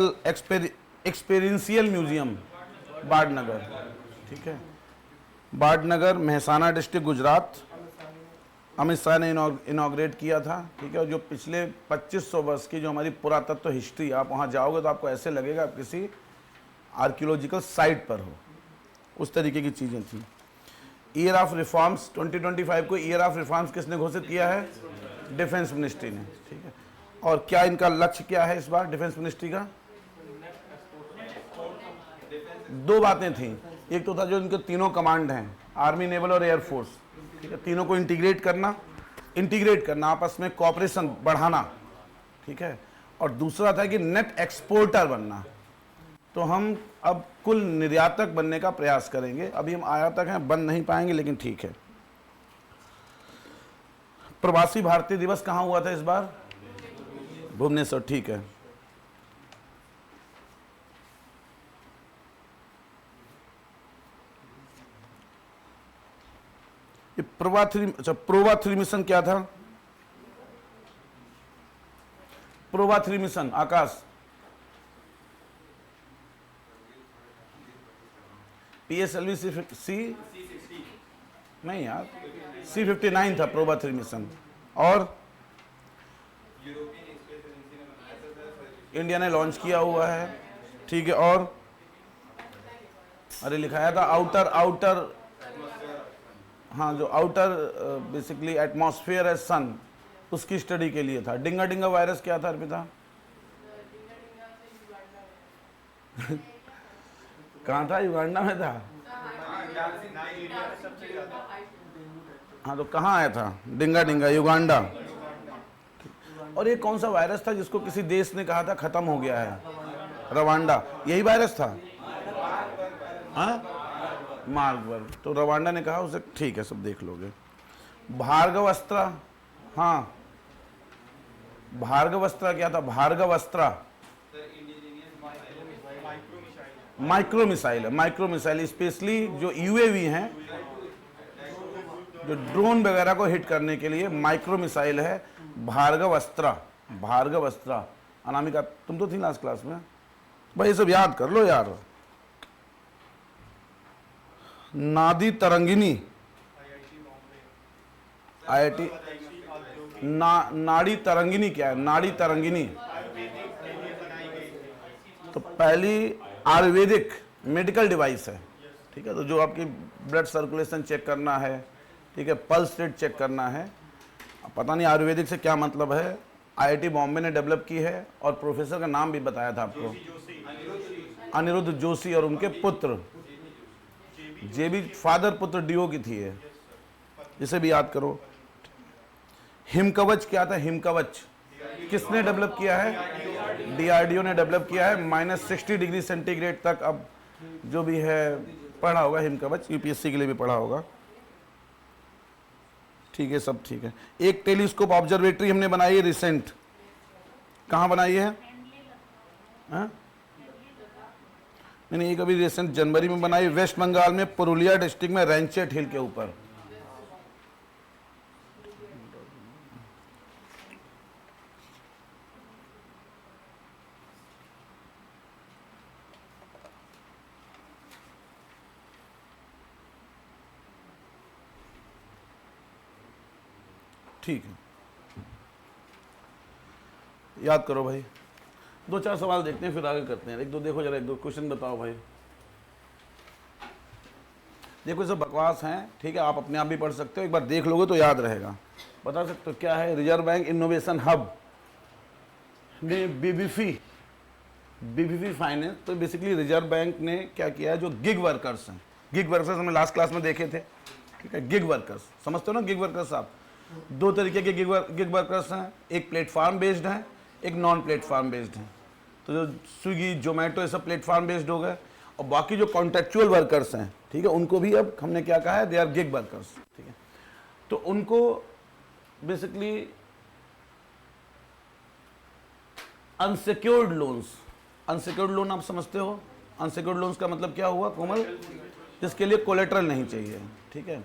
Experiential museum बाड़नगर, ठीक है, बाड़नगर Mehsana district Gujarat. Amit Shah ने इनॉग्रेट किया था, ठीक है। और जो पिछले 2500 वर्ष की जो हमारी पुरातत्व हिस्ट्री, आप वहाँ जाओगे तो आपको ऐसे लगेगा आप किसी आर्कियोलॉजिकल साइट पर हो, उस तरीके की चीज़ें थी। ईयर ऑफ रिफॉर्म्स 2025 को ईयर ऑफ रिफॉर्म्स किसने घोषित किया है? डिफेंस मिनिस्ट्री ने, ठीक है। और क्या इनका लक्ष्य क्या है इस बार डिफेंस मिनिस्ट्री का? दो बातें थी, एक तो था जो इनके तीनों कमांड हैं, आर्मी, नेवल और एयरफोर्स, ठीक है, तीनों को इंटीग्रेट करना, आपस में कोऑपरेशन बढ़ाना, ठीक है। और दूसरा था कि नेट एक्सपोर्टर बनना। तो हम अब कुल निर्यातक बनने का प्रयास करेंगे। अभी हम आयातक हैं, बन नहीं पाएंगे, लेकिन ठीक है। प्रवासी भारतीय दिवस कहाँ हुआ था इस बार? भुवनेश्वर, ठीक है। ये प्रोवा 3 मिशन क्या था? प्रोवा 3 मिशन आकाश, PSLV सी नहीं यार, C-59 था प्रोवा 3 मिशन। और इंडिया ने लॉन्च किया हुआ है, ठीक है। और अरे लिखाया था आउटर हाँ, जो आउटर बेसिकली एटमॉस्फेयर है सन, उसकी स्टडी के लिए था। डिंगा वायरस क्या था अर्पिता? कहाँ था? युगांडा में था। हाँ, तो कहाँ आया था डिंगा? युगांडा। और ये कौन सा वायरस था जिसको किसी देश ने कहा था खत्म हो गया है? रवांडा, यही वायरस था। हाँ, मार्बर्ग। तो रवांडा ने कहा उसे, ठीक है, सब देख लोगे। भार्गवस्त्रा, हाँ, भार्गवस्त्रा क्या था? भार्गवस्त्रा माइक्रो मिसाइल, स्पेशली जो यूएवी हैं, जो ड्रोन वगैरह को हिट करने के लिए माइक्रो मिसाइल है भार्गवस्त्रा। अनामिका, तुम तो थी लास्ट क्लास में भाई, ये सब याद कर लो यार। नाड़ी तरंगिनी, IIT नाड़ी तरंगिनी क्या है? नाड़ी तरंगिनी तो पहली आयुर्वेदिक मेडिकल डिवाइस है, ठीक है। तो जो आपकी ब्लड सर्कुलेशन चेक करना है, ठीक है, पल्स रेट चेक करना है, पता नहीं आयुर्वेदिक से क्या मतलब है, IIT बॉम्बे ने डेवलप की है। और प्रोफेसर का नाम भी बताया था आपको, अनिरुद्ध जोशी, और उनके पुत्र JB, फादर पुत्र DO की थी है, इसे भी याद करो। हिमकवच क्या था? हिमकवच किसने डेवलप किया है? DRDO ने डेवलप किया है। -60 डिग्री सेंटीग्रेड तक अब जो भी है पढ़ा होगा हिमकवच, UPSC के लिए भी पढ़ा होगा, ठीक है, सब ठीक है। एक टेलीस्कोप ऑब्जर्वेटरी हमने बनाई है रिसेंट, कहाँ बनाई है? हाँ? नहीं, एक अभी रिसेंट जनवरी में बनाई, वेस्ट बंगाल में पुरुलिया डिस्ट्रिक्ट में रेंचेट हिल के ऊपर। ठीक है, याद करो भाई। 2-4 सवाल देखते हैं, फिर आगे करते हैं। एक दो देखो जरा, एक दो क्वेश्चन बताओ भाई। देखो सब बकवास हैं, ठीक है, आप अपने आप भी पढ़ सकते हो, एक बार देख लोगे तो याद रहेगा। बता सकते हो क्या है? रिजर्व बैंक इनोवेशन हब ने बीबीफी फाइनेंस। तो बेसिकली रिजर्व बैंक ने क्या किया है, जो गिग वर्कर्स हैं, गिग वर्कर्स हमने लास्ट क्लास में देखे थे, ठीक है। गिग वर्कर्स समझते हो ना? गिग वर्कर्स आप दो तरीके के गिग वर्कर्स हैं, एक प्लेटफार्म बेस्ड हैं, एक नॉन प्लेटफार्म बेस्ड हैं। तो जो स्विगी, जोमेटो, ये सब प्लेटफार्म बेस्ड हो गए। और बाकी जो कॉन्ट्रेक्चुअल वर्कर्स हैं, ठीक है, उनको भी अब हमने क्या कहा है? दे आर गिग वर्कर्स, ठीक है। तो उनको बेसिकली अनसिक्योर्ड लोन आप समझते हो? अनसिक्योर्ड लोन्स का मतलब क्या हुआ कोमल? जिसके लिए कोलेटरल नहीं चाहिए, ठीक है।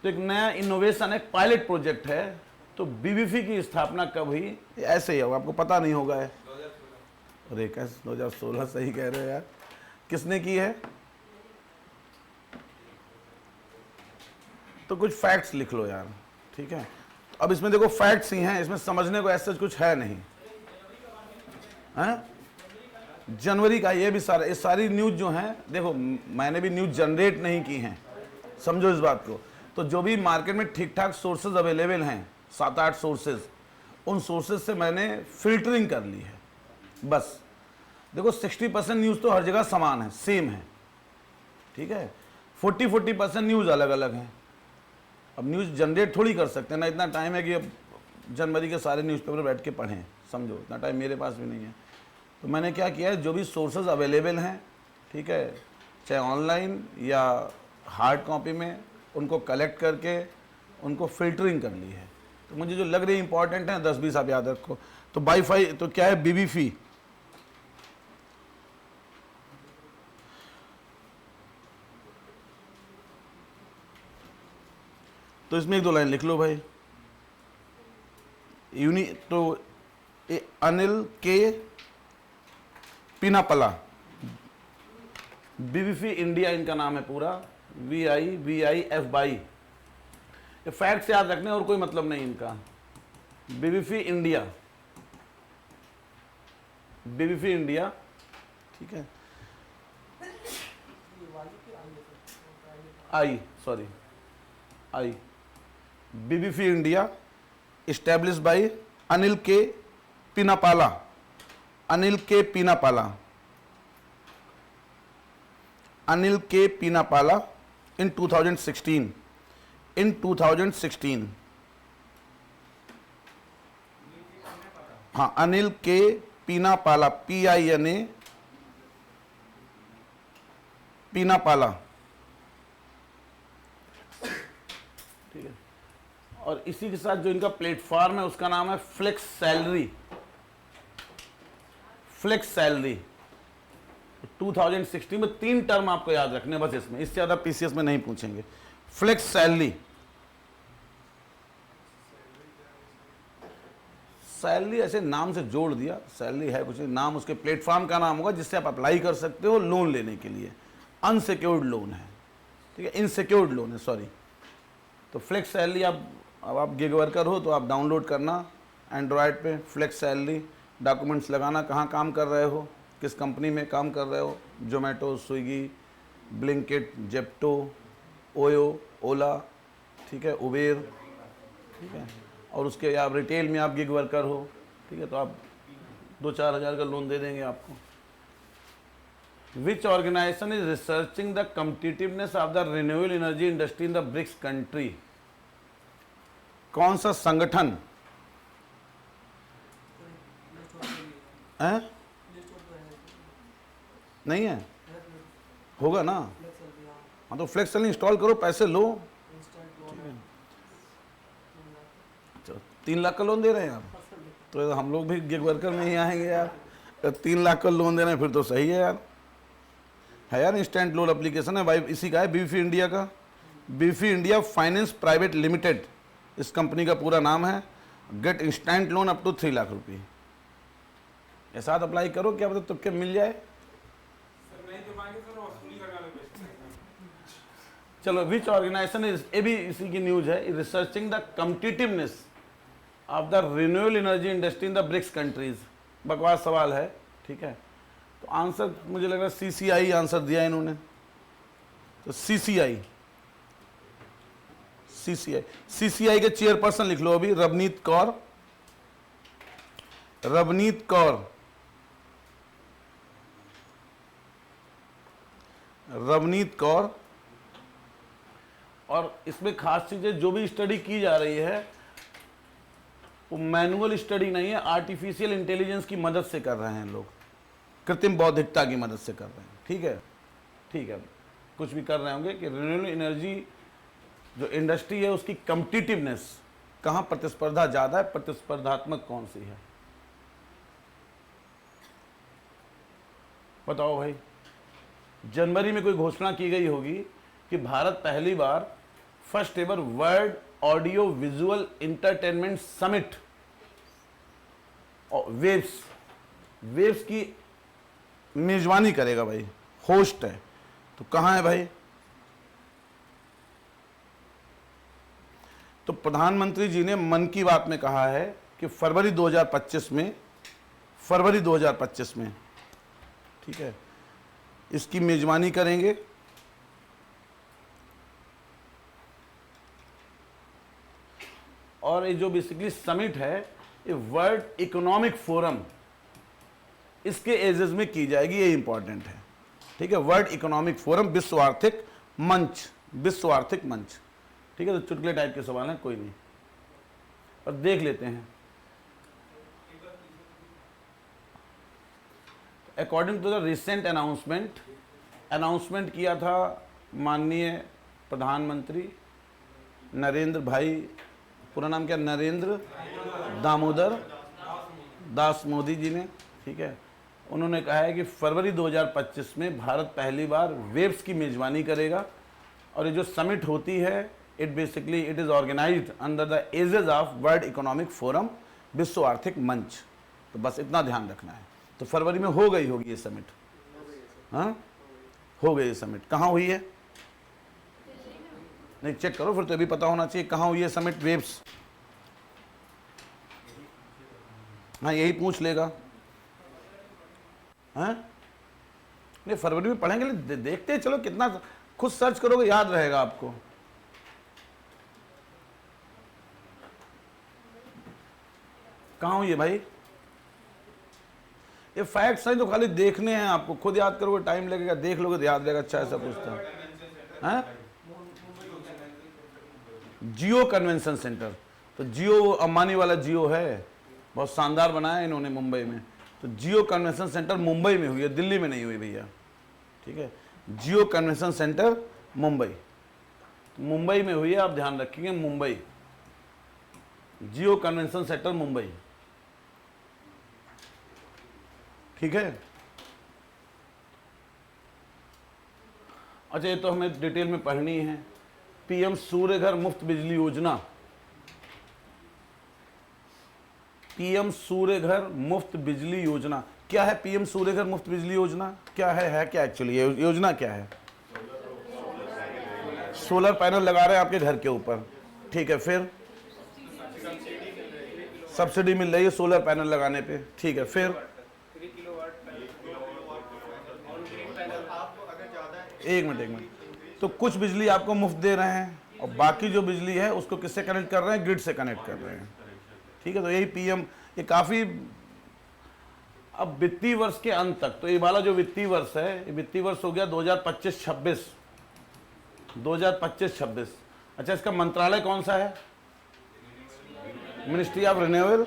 तो एक नया इनोवेशन, एक पायलट प्रोजेक्ट है। तो बीबीफी की स्थापना कब हुई? ऐसे ही होगा, आपको पता नहीं होगा है। रेखा 2016 सही कह रहे हो यार। किसने की है? तो कुछ फैक्ट्स लिख लो यार, ठीक है। अब इसमें देखो फैक्ट्स ही हैं, इसमें समझने को ऐसा कुछ है नहीं है। जनवरी का ये भी सारा, ये सारी न्यूज़ जो हैं, देखो मैंने भी न्यूज़ जनरेट नहीं की हैं, समझो इस बात को। तो जो भी मार्केट में ठीक ठाक सोर्सेज अवेलेबल हैं, 7-8 सोर्सेज, उन सोर्सेज से मैंने फिल्टरिंग कर ली है बस। देखो 60% न्यूज़ तो हर जगह समान है, सेम है, ठीक है। 40% न्यूज़ अलग अलग हैं। अब न्यूज़ जनरेट थोड़ी कर सकते हैं ना, इतना टाइम है कि अब जनवरी के सारे न्यूज़पेपर बैठ के पढ़ें, समझो इतना टाइम मेरे पास भी नहीं है। तो मैंने क्या किया है, जो भी सोर्सेज अवेलेबल हैं, ठीक है, चाहे ऑनलाइन या हार्ड कॉपी में, उनको कलेक्ट करके उनको फिल्टरिंग कर ली है। तो मुझे जो लग रही है इंपॉर्टेंट है 10-20 आप याद रखो। तो वाईफाई तो क्या है, बीबीफी, तो इसमें 1-2 लाइन लिख लो भाई। तो अनिल के पिनापला, बीबीफी इंडिया इनका नाम है पूरा, VIVIF। ये फैक्ट्स याद रखने और कोई मतलब नहीं इनका। बीबीफी इंडिया, बीबीफी इंडिया, ठीक है। आई बीबीफी इंडिया established by अनिल के पिनापाला, अनिल के पिनापाला, अनिल के पिनापाला in 2016, in 2016। हाँ, अनिल के पिनापाला, PINA, पिनापाला, ठीक है। और इसी के साथ जो इनका प्लेटफॉर्म है उसका नाम है फ्लेक्स सैलरी, फ्लेक्स सैलरी। 2016 में 3 टर्म आपको याद रखने बस, इसमें इससे ज्यादा पीसीएस में नहीं पूछेंगे। फ्लेक्स सैलरी, सैलरी ऐसे नाम से जोड़ दिया, सैलरी है कुछ, नाम उसके प्लेटफॉर्म का नाम होगा जिससे आप अप्लाई कर सकते हो लोन लेने के लिए। अनसिक्योर्ड लोन है, ठीक है, इनसिक्योर्ड लोन है, सॉरी। तो फ्लेक्स सैलरी अब आप गिग वर्कर हो तो आप डाउनलोड करना एंड्रॉयड पे, फ्लेक्स सैलरी। डॉक्यूमेंट्स लगाना, कहाँ काम कर रहे हो, किस कंपनी में काम कर रहे हो, जोमेटो, स्विगी, ब्लिंकिट, जेप्टो, ओयो, ओला, ठीक है, उबेर, ठीक है। और उसके आप रिटेल में आप गिग वर्कर हो, ठीक है, तो आप 2-4 हज़ार का लोन दे देंगे आपको। Which organisation is researching the competitiveness of the renewable energy industry in the BRICS country? कौन सा संगठन है? नहीं है, होगा ना। हाँ, तो फ्लेक्स सैलरी इंस्टॉल करो, पैसे लो, 3 लाख का लोन दे रहे हैं आप, तो हम लोग भी गिग वर्कर में ही आएंगे यार। 3 लाख का लोन दे रहे हैं फिर तो सही है यार। है यार, इंस्टेंट लोन एप्लीकेशन है भाई, इसी का है, बीबीफी इंडिया का, बीबीफी इंडिया फाइनेंस प्राइवेट लिमिटेड, इस कंपनी का पूरा नाम है। Get instant loan up to 3 lakh रुपये। ऐसा अप्लाई करो, क्या पता तुक्के मिल जाए। चलो, विच ऑर्गेनाइजेशन इज, ये भी इसी की न्यूज है, researching the competitiveness of the renewable energy industry in the BRICS countries. बकवास सवाल है, ठीक है। तो आंसर मुझे लग रहा है CCI आंसर दिया इन्होंने। तो CCI के चेयरपर्सन लिख लो अभी, रवनीत कौर, रवनीत कौर, रवनीत कौर। और इसमें खास चीजें जो भी स्टडी की जा रही है वो मैनुअल स्टडी नहीं है, आर्टिफिशियल इंटेलिजेंस की मदद से कर रहे हैं लोग, कृत्रिम बौद्धिकता की मदद से कर रहे हैं, ठीक है, ठीक है। कुछ भी कर रहे होंगे कि रिन्यूएबल एनर्जी जो इंडस्ट्री है उसकी कम्पिटिटिवनेस, कहाँ प्रतिस्पर्धा ज़्यादा है, प्रतिस्पर्धात्मक कौन सी है, बताओ भाई। जनवरी में कोई घोषणा की गई होगी कि भारत पहली बार first ever world audio visual entertainment summit waves waves की मेजबानी करेगा भाई, होस्ट है। तो कहाँ है भाई? तो प्रधानमंत्री जी ने मन की बात में कहा है कि फरवरी 2025 में, ठीक है, इसकी मेजबानी करेंगे। और ये जो बेसिकली समिट है, ये वर्ल्ड इकोनॉमिक फोरम, इसके एजेस में की जाएगी, ये इंपॉर्टेंट है, ठीक है। वर्ल्ड इकोनॉमिक फोरम, विश्व आर्थिक मंच, विश्व आर्थिक मंच, ठीक है। तो चुटकुले टाइप के सवाल हैं, कोई नहीं, और देख लेते हैं। According to the recent announcement किया था माननीय प्रधानमंत्री नरेंद्र भाई, पूरा नाम क्या, नरेंद्र दामोदर दास मोदी जी ने, ठीक है। उन्होंने कहा है कि फरवरी 2025 में भारत पहली बार वेव्स की मेजबानी करेगा। और ये जो समिट होती है, it is organised under the aegis of World Economic Forum, विश्व आर्थिक मंच। तो बस इतना ध्यान रखना है। तो फरवरी में हो गई होगी ये समिट, हाँ हो गई ये समिट। कहाँ हुई है? नहीं, चेक करो फिर, तो अभी पता होना चाहिए कहाँ हुई है समिट वेव्स। हाँ यही पूछ लेगा, हाँ नहीं फरवरी में पढ़ेंगे, देखते हैं, चलो कितना खुद सर्च करोगे याद रहेगा आपको। कहाँ हुई है भाई? ये फैक्ट्स हैं तो खाली देखने हैं आपको, खुद याद करोगे टाइम लगेगा, देख लोगे तो याद रहेगा। अच्छा ऐसा पूछता है जियो कन्वेंशन सेंटर। तो जियो, वो अंबानी वाला जियो है, बहुत शानदार बनाया इन्होंने मुंबई में। तो जियो कन्वेंशन सेंटर मुंबई में हुई है, दिल्ली में नहीं हुई भैया, ठीक है। जियो कन्वेंशन सेंटर मुंबई, तो मुंबई में हुई है, आप ध्यान रखेंगे, मुंबई, जियो कन्वेंशन सेंटर मुंबई, ठीक है। अच्छा, ये तो हमें डिटेल में पढ़नी है। पीएम सूर्य घर मुफ्त बिजली योजना, पीएम सूर्य घर मुफ्त बिजली योजना क्या है? पीएम सूर्य घर मुफ्त बिजली योजना क्या है क्या एक्चुअली योजना क्या है? सोलर पैनल लगा रहे हैं आपके घर के ऊपर, ठीक है, फिर सब्सिडी मिल रही है सोलर पैनल लगाने पे, ठीक है, फिर एक मिनट, तो कुछ बिजली आपको मुफ्त दे रहे हैं और बाकी जो बिजली है उसको किससे कनेक्ट कर रहे हैं? ग्रिड से कनेक्ट कर रहे हैं, ठीक है। तो यही पीएम, ये काफ़ी, अब वित्तीय वर्ष के अंत तक, तो ये वाला जो वित्तीय वर्ष है, ये वित्तीय वर्ष हो गया 2025-26, 2025-26। अच्छा, इसका मंत्रालय कौन सा है? मिनिस्ट्री ऑफ रिन्यूएबल,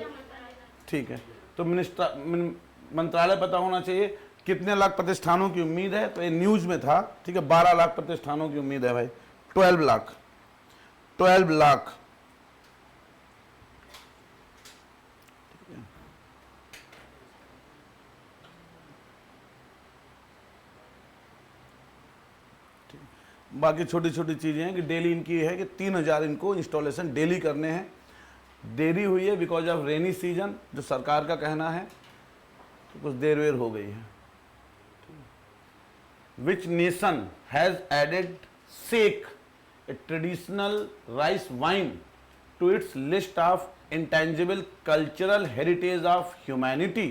ठीक है। तो मंत्रालय पता होना चाहिए। कितने लाख प्रतिष्ठानों की उम्मीद है? तो ये न्यूज में था, ठीक है, 12 लाख प्रतिष्ठानों की उम्मीद है भाई, 12 लाख, 12 लाख, बाकी छोटी छोटी चीज़ें हैं कि डेली इनकी है कि 3000 इनको इंस्टॉलेशन डेली करने हैं। देरी हुई है बिकॉज ऑफ रेनी सीजन, जो सरकार का कहना है, तो कुछ देर वेर हो गई है। Which nation has added sake, a traditional rice wine, to its list of intangible cultural heritage of humanity?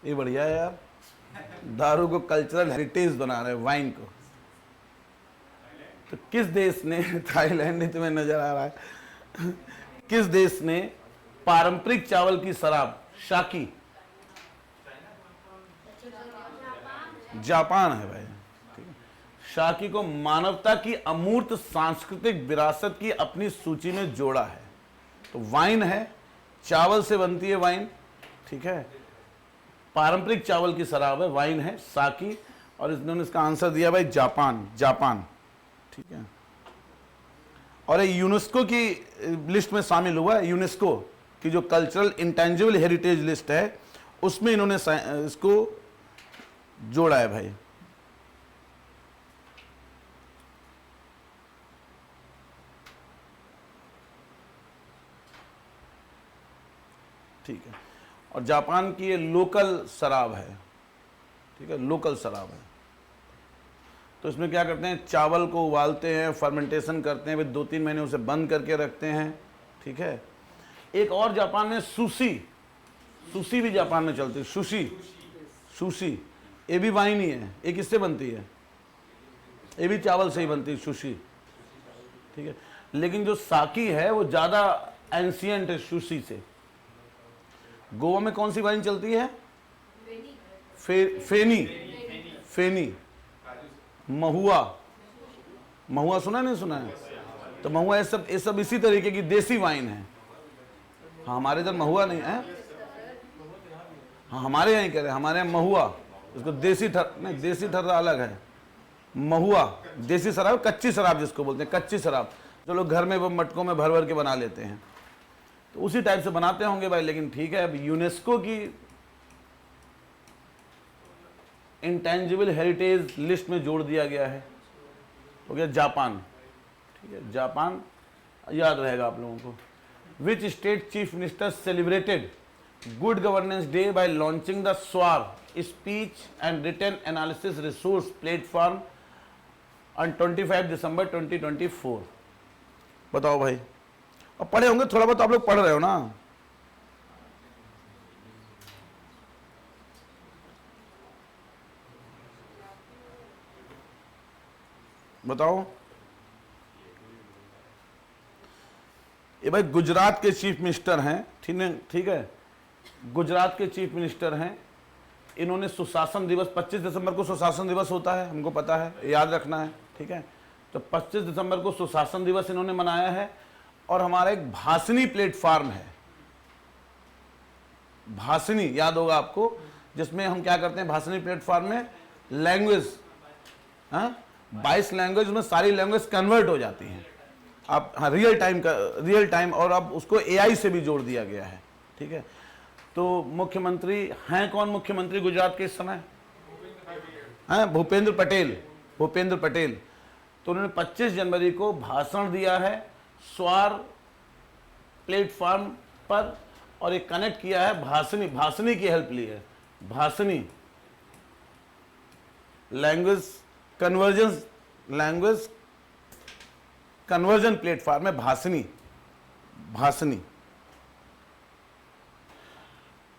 ये बढ़िया है यार, दारू को कल्चरल हेरिटेज बना रहे हैं, वाइन को। तो किस देश ने, थाईलैंड नहीं तुम्हें नजर आ रहा है, किस देश ने पारंपरिक चावल की शराब शाकी, जापान है भाई, ठीक है, शाकी को मानवता की अमूर्त सांस्कृतिक विरासत की अपनी सूची में जोड़ा है। तो वाइन है, चावल से बनती है वाइन, ठीक है, पारंपरिक चावल की शराब है, वाइन है साकी, और इन्होंने इसका आंसर दिया भाई जापान, जापान, ठीक है। और ये यूनेस्को की लिस्ट में शामिल हुआ है, यूनेस्को की जो कल्चरल इंटेंजिबल हेरिटेज लिस्ट है उसमें इन्होंने इसको जोड़ा है भाई। ठीक है, और जापान की ये लोकल शराब है, ठीक है, लोकल शराब है। तो इसमें क्या करते हैं, चावल को उबालते हैं, फर्मेंटेशन करते हैं, फिर 2-3 महीने उसे बंद करके रखते हैं, ठीक है। एक और जापान में सुशी, सुशी भी जापान में चलती है, सुशी, सुशी, ये भी वाइन ही है। ये किससे बनती है, ये भी चावल से ही बनती है सुशी, ठीक है। लेकिन जो साकी है वो ज़्यादा एंशियंट है सुशी से। गोवा में कौन सी वाइन चलती है, फेनी, फेनी, महुआ, महुआ सुना नहीं सुना है, तो महुआ ये सब इसी तरीके की देसी वाइन है। हाँ हमारे इधर महुआ नहीं है, हाँ हमारे यहाँ कह रहे हैं, हमारे यहाँ महुआ, इसको देसी नहीं, देसी ठर्रा अलग है, महुआ देसी शराब, कच्ची शराब जिसको बोलते हैं, कच्ची शराब जो लोग घर में वो मटकों में भर भर के बना लेते हैं, तो उसी टाइप से बनाते होंगे भाई। लेकिन ठीक है, अब यूनेस्को की इंटेंजिबल हेरिटेज लिस्ट में जोड़ दिया गया है। हो गया जापान, ठीक है, जापान याद रहेगा आप लोगों को। Which state chief minister celebrated good governance day by launching the SWAR speech and written analysis resource platform on 25 December 2024। बताओ भाई, अब पढ़े होंगे थोड़ा बहुत, आप लोग पढ़ रहे हो ना। बताओ, ये भाई गुजरात के चीफ मिनिस्टर हैं, ठीक है, गुजरात के चीफ मिनिस्टर हैं। इन्होंने सुशासन दिवस, 25 दिसंबर को सुशासन दिवस होता है, हमको पता है, याद रखना है, ठीक है। तो 25 दिसंबर को सुशासन दिवस इन्होंने मनाया है। और हमारा एक भाषणी प्लेटफॉर्म है, भाषणी याद होगा आपको, जिसमें हम क्या करते हैं, भाषणी प्लेटफॉर्म में लैंग्वेज, 22 लैंग्वेज में सारी लैंग्वेज कन्वर्ट हो जाती हैं आप, हाँ रियल टाइम, और अब उसको एआई से भी जोड़ दिया गया है, ठीक है। तो मुख्यमंत्री हैं कौन, मुख्यमंत्री गुजरात के इस समय हैं भूपेंद्र पटेल, भूपेंद्र पटेल। तो उन्होंने 25 जनवरी को भाषण दिया है स्वार प्लेटफॉर्म पर, और एक कनेक्ट किया है भाषणी, भाषणी की हेल्प ली है, भाषणी लैंग्वेज कन्वर्जन प्लेटफॉर्म है, भाषणी, भाषणी,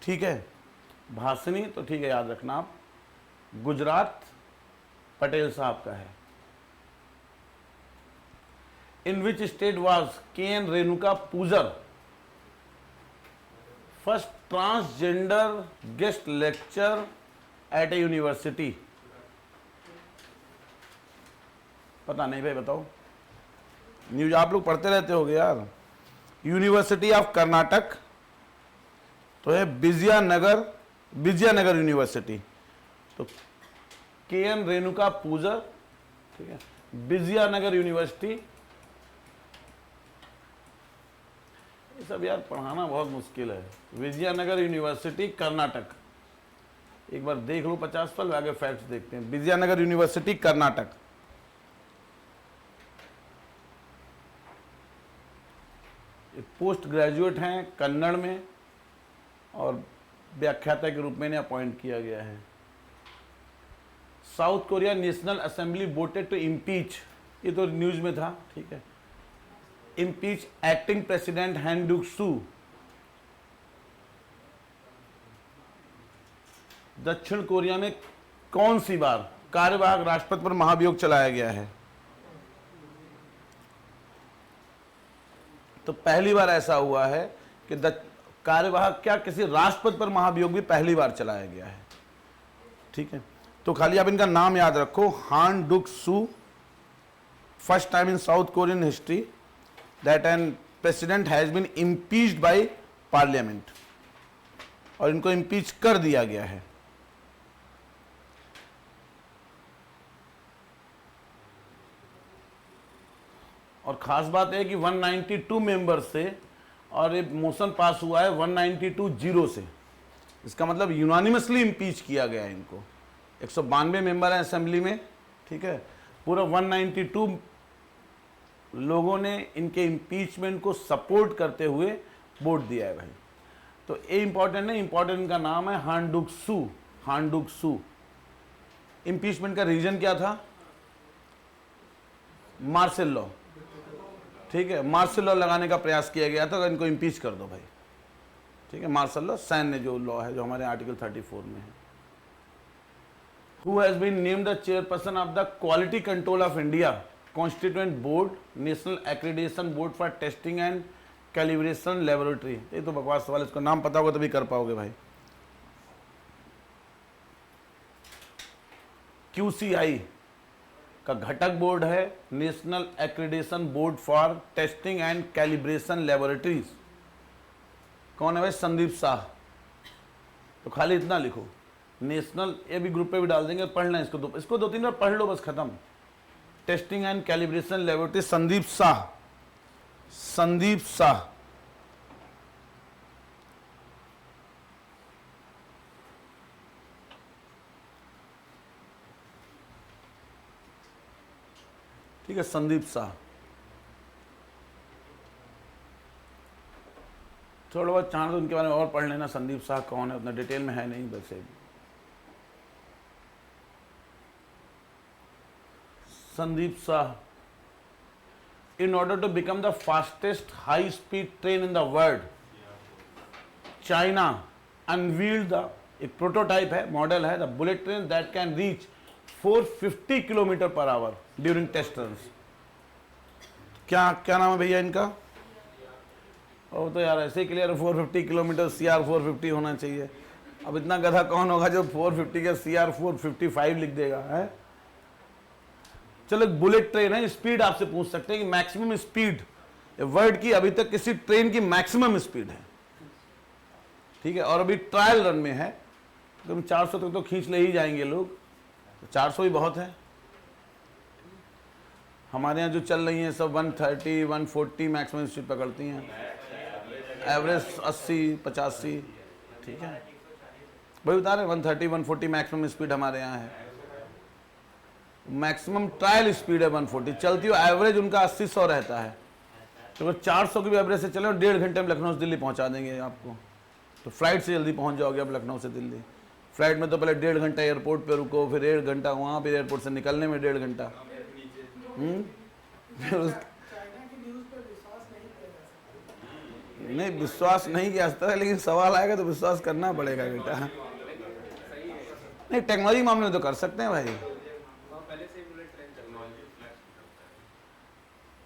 ठीक है, भाषणी। तो ठीक है, याद रखना आप, गुजरात पटेल साहब का है। In which state was K N. Renuka Pujar first transgender guest lecture at a university. पता नहीं भाई, बताओ, न्यूज आप लोग पढ़ते रहते होगे यार। यूनिवर्सिटी ऑफ कर्नाटक तो है विजयनगर यूनिवर्सिटी। तो के.एन. रेणुका पूजर, ठीक है, विजयनगर यूनिवर्सिटी। ये सब यार पढ़ाना बहुत मुश्किल है। विजयनगर यूनिवर्सिटी कर्नाटक, एक बार देख लो 50 पल, आगे फैक्ट्स देखते हैं। Vijayanagar university Karnataka. Post graduate हैं कन्नड़ में, और व्याख्याता के रूप में इन्हें अपॉइंट किया गया है। South Korea national assembly voted to impeach, ये तो न्यूज में था, ठीक है, impeach acting president Han Duck-soo. दक्षिण कोरिया में कौन सी बार कार्यवाहक राष्ट्रपति पर महाभियोग चलाया गया है? तो पहली बार ऐसा हुआ है कि कार्यवाहक क्या, किसी राष्ट्रपति पर महाभियोग भी पहली बार चलाया गया है, ठीक है। तो खाली आप इनका नाम याद रखो, Han Duck soo, first time in South Korean history that an president has been impeached by parliament, और इनको इम्पीच कर दिया गया है। और खास बात है कि 192 मेंबर से, और एक मोशन पास हुआ है 192-0 से, इसका मतलब यूनानिमसली इम्पीच किया गया है इनको। 192 मेंबर हैं असेंबली में, ठीक है, पूरा 192 लोगों ने इनके इम्पीचमेंट को सपोर्ट करते हुए वोट दिया है भाई। तो ए इंपॉर्टेंट है, इंपॉर्टेंट का नाम है हांडुक्सू। हांडुक्सू। इम्पीचमेंट का रीजन क्या था? Martial law. ठीक है, मार्शल लॉ लगाने का प्रयास किया गया था, इनको इम्पीच कर दो भाई। ठीक है, मार्शल लॉ सैन्य जो लॉ है, जो हमारे आर्टिकल 34 में है। Who has been named the chairperson of the Quality Control of India Constituent Board, National Accreditation Board for Testing and Calibration Laboratory? ये तो बकवास सवाल, इसको नाम पता होगा तभी कर पाओगे भाई। QCI का घटक बोर्ड है national accreditation board for testing and calibration laboratories. कौन है भाई? संदीप शाह। तो खाली इतना लिखो, नेशनल, ये भी ग्रुप पे भी डाल देंगे, पढ़ना इसको दो तीन बार पढ़ लो बस, खत्म। Testing and calibration laboratory, Sandeep Shah. Sandeep Shah. ठीक है, संदीप शाह। थोड़ा बहुत चाह तो उनके बारे में और पढ़ लेना, संदीप शाह कौन है, उतना डिटेल में है नहीं वैसे। Sandeep Shah, in order to become the fastest high-speed train in the world, China unveiled the, एक प्रोटोटाइप है, मॉडल है, the bullet train that can reach 450 kilometre per hour during test runs. क्या नाम है भैया इनका? ओ तो यार ऐसे ही क्लियर, 450 किलोमीटर CR 450 होना चाहिए। अब इतना गधा कौन होगा जो 450 का CR 455 लिख देगा है? चलो, बुलेट ट्रेन है, स्पीड आपसे पूछ सकते हैं कि मैक्सिमम स्पीड, वर्ल्ड की अभी तक किसी ट्रेन की मैक्सिमम स्पीड है। ठीक है, और अभी ट्रायल रन में है, तो 400 तक तो खींच ले ही जाएंगे लोग, तो 400 ही बहुत है। हमारे यहाँ जो चल रही हैं सब 130 140 मैक्सिमम स्पीड पकड़ती हैं, एवरेज 80 85। ठीक है भाई, बता रहे 130 140 मैक्सिमम स्पीड हमारे यहाँ है। मैक्सिमम ट्रायल स्पीड है 140, चलती हो एवरेज उनका 80-100 रहता है। तो 400 की भी एवरेज से चले, 1.5 घंटे में लखनऊ से दिल्ली पहुंचा देंगे आपको। तो फ्लाइट से जल्दी पहुंच जाओगे अब लखनऊ से दिल्ली। फ्लाइट में तो पहले 1.5 घंटा एयरपोर्ट पे रुको, फिर 1.5 घंटा वहाँ, फिर एयरपोर्ट से निकलने में 1.5 घंटा। नहीं, विश्वास नहीं किया जाता है, लेकिन सवाल आएगा तो विश्वास करना पड़ेगा बेटा। नहीं, टेक्नोलॉजी मामले में तो कर सकते हैं भाई।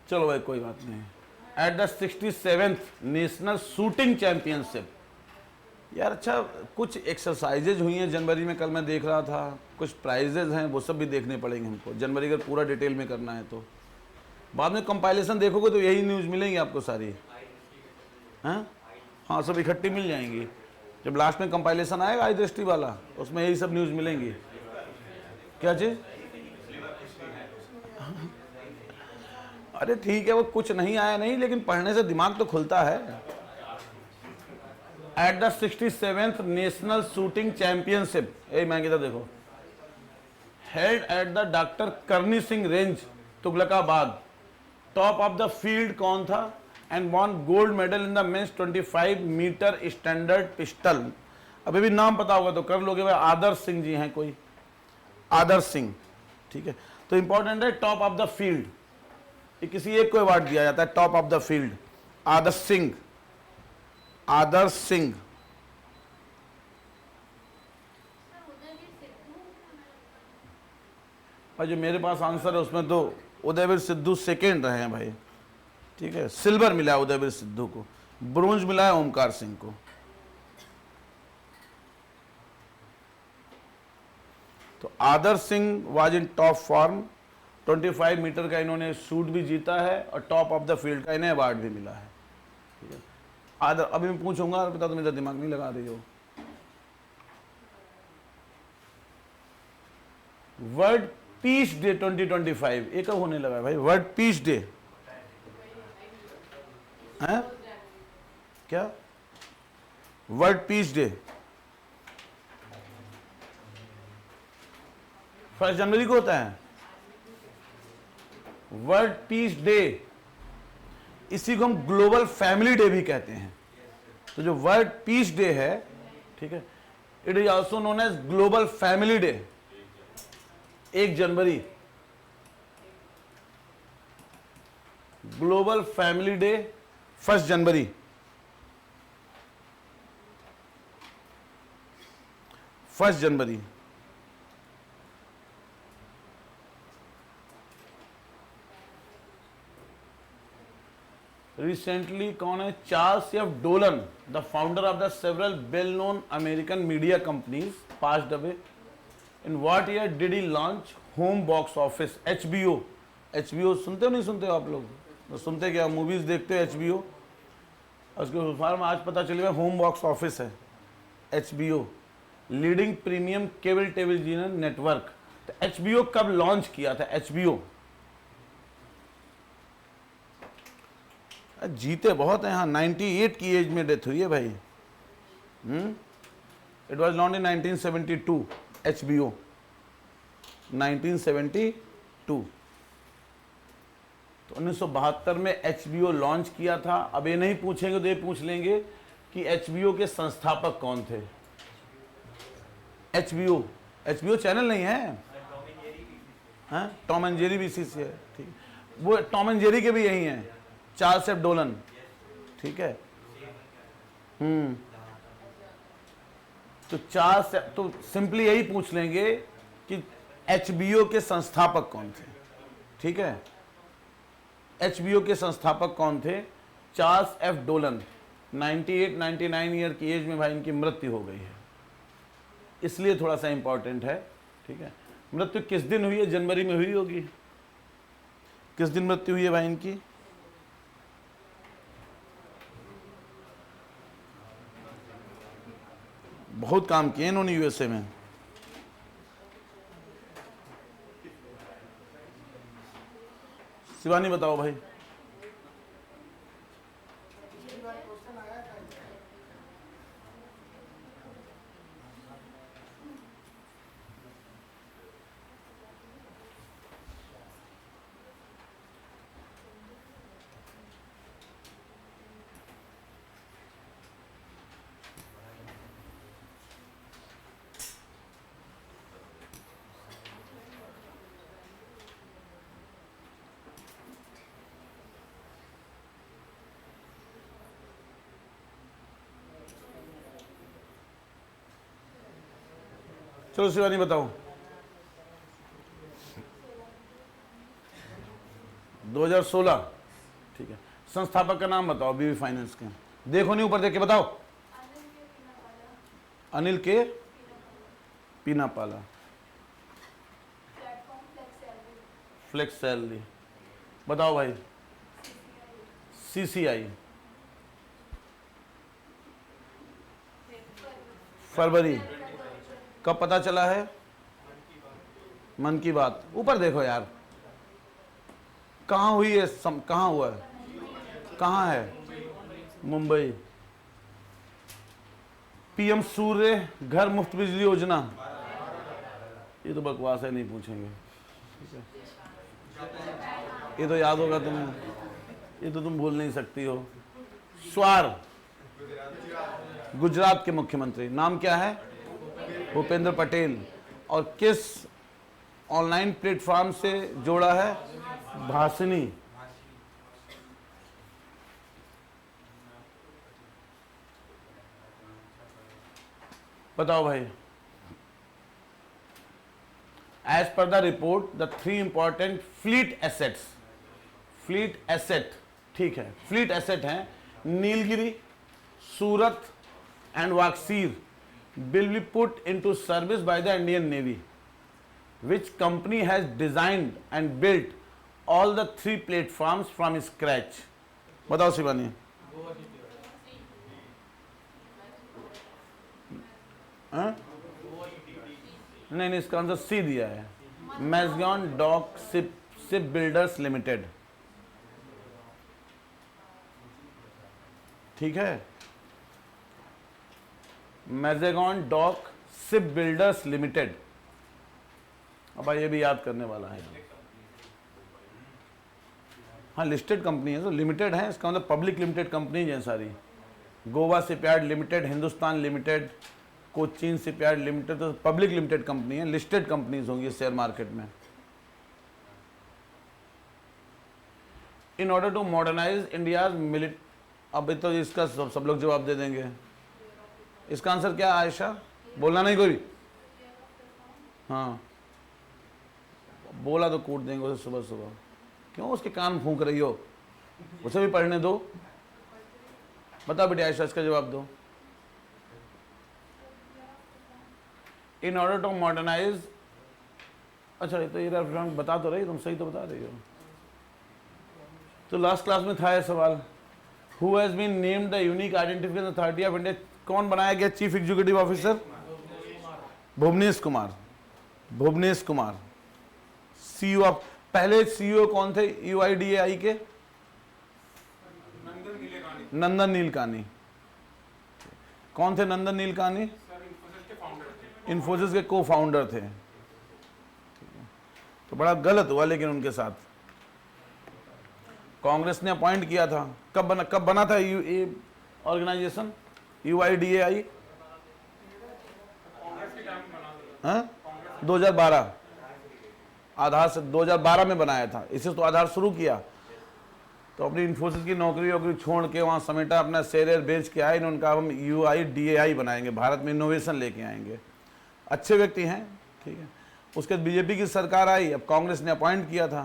चलो भाई, कोई बात नहीं। Eight the 67th national shooting championship, यार अच्छा, कुछ एक्सरसाइजेज हुई हैं जनवरी में, कल मैं देख रहा था, कुछ प्राइजेज हैं, वो सब भी देखने पड़ेंगे हमको। जनवरी का पूरा डिटेल में करना है तो बाद में कंपाइलेशन देखोगे तो यही न्यूज़ मिलेंगी आपको सारी। हाँ, सब इकट्ठी मिल जाएंगी। जब लास्ट में कंपाइलेशन आएगा आई दृष्टि वाला, उसमें यही सब न्यूज़ मिलेंगी। क्या चीज़? अरे ठीक है, वो कुछ नहीं आया नहीं, लेकिन पढ़ने से दिमाग तो खुलता है। At the 67th national shooting championship, मैं किधर देखो, held at the doctor Karni Singh range, Tughlakabad. Top of the field कौन था? And won gold medal in the men's 25 metre standard pistol. अभी भी नाम पता होगा तो कर लोगे भाई। आदर्श सिंह जी हैं कोई, आदर्श सिंह। ठीक है, तो इंपॉर्टेंट है टॉप ऑफ द फील्ड, ये किसी एक को अवार्ड दिया जाता है, टॉप ऑफ द फील्ड। आदर्श सिंह, आदर्श सिंह। भाई जो मेरे पास आंसर है उसमें तो उदयवीर सिद्धू सेकेंड रहे हैं भाई। ठीक है, सिल्वर मिला है उदयवीर सिद्धू को, ब्रोंज मिला है ओमकार सिंह को। तो Adarsh Singh was in top form, 25 metre का इन्होंने शूट भी जीता है और टॉप ऑफ द फील्ड का इन्हें अवार्ड भी मिला है। ठीक है, अभी मैं पूछूंगा, पता तो मेरा दिमाग नहीं लगा रही हो। वर्ल्ड पीस डे 2025 ये कब होने लगा भाई? वर्ल्ड पीस डे है क्या? वर्ल्ड पीस डे 1 जनवरी को होता है। वर्ल्ड पीस डे, इसी को हम ग्लोबल फैमिली डे भी कहते हैं। तो जो वर्ल्ड पीस डे है, ठीक है, it is also known as global family day. 1 January global family day, 1 January, 1 January. Recently कौन है? Charles F Dolan, the founder of the several well known American media companies, passed away. In what year did he launch Home Box Office? HBO। HBO सुनते हो नहीं सुनते हो आप लोग? तो सुनते क्या, मूवीज देखते हो HBO? उसके फॉर्म आज पता चलेगा होम बॉक्स ऑफिस है HBO, leading premium cable television network. तो HBO कब लॉन्च किया था? HBO जीते बहुत हैं, हाँ 98 की एज में डेथ हुई है भाई। It was launch in 1972, HBO 1972। तो 1972 में HBO लॉन्च किया था। अब ये नहीं पूछेंगे तो ये पूछ लेंगे कि HBO के संस्थापक कौन थे? HBO चैनल नहीं है, हाँ टॉम एंड जेरी BCC है, ठीक है, वो टॉम एंड जेरी के भी यही हैं, चार्ल्स एफ डोलन, ठीक है। तो सिंपली यही पूछ लेंगे कि HBO के संस्थापक कौन थे, ठीक है। HBO के संस्थापक कौन थे? Charles F Dolan. 98-99 ईयर की एज में भाई इनकी मृत्यु हो गई है, इसलिए थोड़ा सा इंपॉर्टेंट है, ठीक है। मृत्यु किस दिन हुई है? जनवरी में हुई होगी। किस दिन मृत्यु हुई है भाई इनकी? बहुत काम किए इन्होंने USA में। शिवानी बताओ भाई। चलो शिवानी बताओ। 2016, ठीक है। संस्थापक का नाम बताओ BV फाइनेंस के। देखो नहीं, ऊपर देख के बताओ। अनिल के पीनापाला। फ्लेक्स सैलरी बताओ भाई। CCI फरवरी। कब पता चला है? मन की बात। ऊपर देखो यार, कहाँ हुई है? कहाँ हुआ है? कहाँ है? मुंबई। PM सूर्य घर मुफ्त बिजली योजना, ये तो बकवास है, नहीं पूछेंगे, ठीक है। ये तो याद होगा तुम्हें, ये तो तुम भूल नहीं सकती हो। स्वार गुजरात के मुख्यमंत्री, नाम क्या है? भूपेंद्र पटेल। और किस ऑनलाइन प्लेटफॉर्म से जोड़ा है? भाषिनी। बताओ भाई। As per the report the 3 important fleet assets, fleet asset, ठीक है, फ्लीट एसेट हैं Nilgiri, Surat and Vaghsheer, will be put into service by the Indian Navy. Which company has designed and built all the 3 platforms from scratch? बताओ शिवानी। नहीं, इसका answer C दिया है, मैज़गॉन dock ship builders limited, ठीक है। मैज़गॉन डॉक शिप बिल्डर्स लिमिटेड। अब ये भी याद करने वाला है। हाँ लिस्टेड कंपनी है, तो लिमिटेड है, इसका मतलब पब्लिक लिमिटेड कंपनी है सारी। Goa shipyard limited, Hindustan limited, Cochin shipyard limited, तो पब्लिक लिमिटेड कंपनी है, लिस्टेड कंपनीज होंगी शेयर मार्केट में। In order to modernise India's मिलिट, अब तो इसका सब लोग जवाब दे देंगे। इसका आंसर क्या है आयशा? बोलना नहीं कोई? हाँ, बोला तो कूट देंगे उसे सुबह सुबह। क्यों उसके कान फूंक रही हो? उसे भी पढ़ने दो। बता बेटे आयशा, इसका जवाब दो। इन ऑर्डर टू मॉडर्नाइज, अच्छा ये तो ये रेफरेंस बता तो रही, तुम सही तो बता रही हो। तो लास्ट क्लास में था ये सवाल, who has been named the unique identification authority of India, कौन बनाया गया chief executive officer? Bhuvnesh Kumar. Bhuvnesh Kumar CEO of, पहले सीईओ कौन थे यूआईडीएआई के? नंदन नीलकानी। कौन थे नंदन नीलकानी? इन्फोसिस के को फाउंडर थे। तो बड़ा गलत हुआ लेकिन उनके साथ, कांग्रेस ने अपॉइंट किया था। कब बना था ऑर्गेनाइजेशन यूआईडीएआई? 2012, आधार से 2012 में बनाया था। इसे तो आधार शुरू किया, तो अपनी इन्फोसिस की नौकरी वोकरी छोड़ के वहाँ समेटा, अपना शेयर बेच के आए। इन्होंने कहा हम यूआईडीएआई बनाएंगे, भारत में इनोवेशन लेके आएंगे। अच्छे व्यक्ति हैं, ठीक है। उसके बाद बीजेपी की सरकार आई, अब कांग्रेस ने अपॉइंट किया था,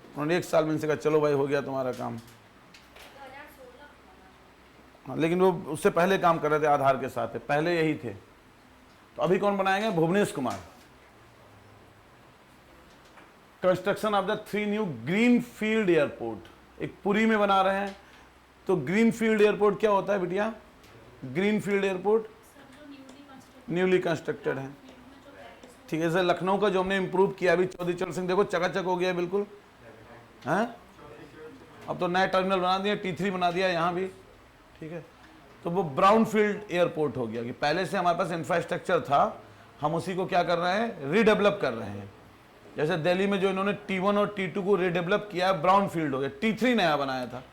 उन्होंने 1 साल में इनसे कहा चलो भाई हो गया तुम्हारा काम। हाँ, लेकिन वो उससे पहले काम कर रहे थे आधार के साथ, पहले यही थे। तो अभी कौन बनाएंगे? Bhuvnesh Kumar. Construction of the 3 new green field airport, एक पुरी में बना रहे हैं। तो ग्रीन फील्ड एयरपोर्ट क्या होता है बिटिया? Green field airport newly constructed है, ठीक है। जैसे लखनऊ का जो हमने इंप्रूव किया अभी, चौधरी चरण सिंह, देखो चकाचक हो गया बिल्कुल, हैं? अब तो नया टर्मिनल बना दिया, T3 बना दिया यहाँ भी, ठीक है। तो वो ब्राउन फील्ड एयरपोर्ट हो गया कि पहले से हमारे पास इंफ्रास्ट्रक्चर था, हम उसी को क्या कर रहे हैं? रीडेवलप कर रहे हैं। जैसे दिल्ली में जो इन्होंने T1 और T2 को रीडेवलप किया है, ब्राउन फील्ड हो गया। T3 नया बनाया था,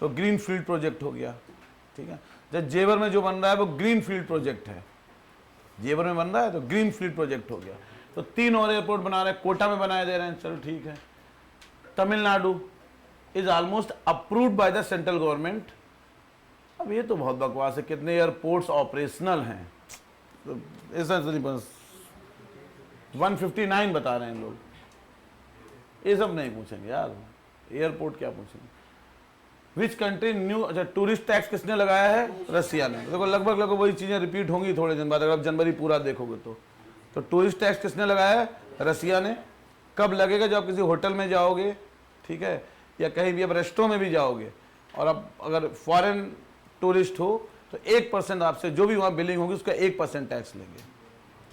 तो ग्रीन फील्ड प्रोजेक्ट हो गया, ठीक है। जैसे जेवर में जो बन रहा है वो ग्रीन फील्ड प्रोजेक्ट है, जेवर में बन रहा है तो ग्रीन फील्ड प्रोजेक्ट हो गया। तो 3 और एयरपोर्ट बना रहे हैं, कोटा में बनाए दे रहे हैं, चलो ठीक है। Tamil Nadu is almost approved by the central government. अब ये तो बहुत बकवास है, कितने एयरपोर्ट्स ऑपरेशनल हैं? तो ऐसा नहीं, बस 159 बता रहे हैं लोग। ये सब नहीं पूछेंगे यार, एयरपोर्ट क्या पूछेंगे। विच कंट्री न्यू, अच्छा टूरिस्ट टैक्स किसने लगाया है? रसिया ने। देखो लगभग वही चीजें रिपीट होंगी थोड़े दिन बाद, अगर आप जनवरी पूरा देखोगे तो टूरिस्ट टैक्स किसने लगाया है? रसिया ने। कब लगेगा? जब आप किसी होटल में जाओगे, ठीक है, या कहीं भी आप रेस्टोरेंट में भी जाओगे, और आप अगर फॉरेन टूरिस्ट हो तो 1% आपसे जो भी वहाँ बिलिंग होगी उसका 1% टैक्स लेंगे।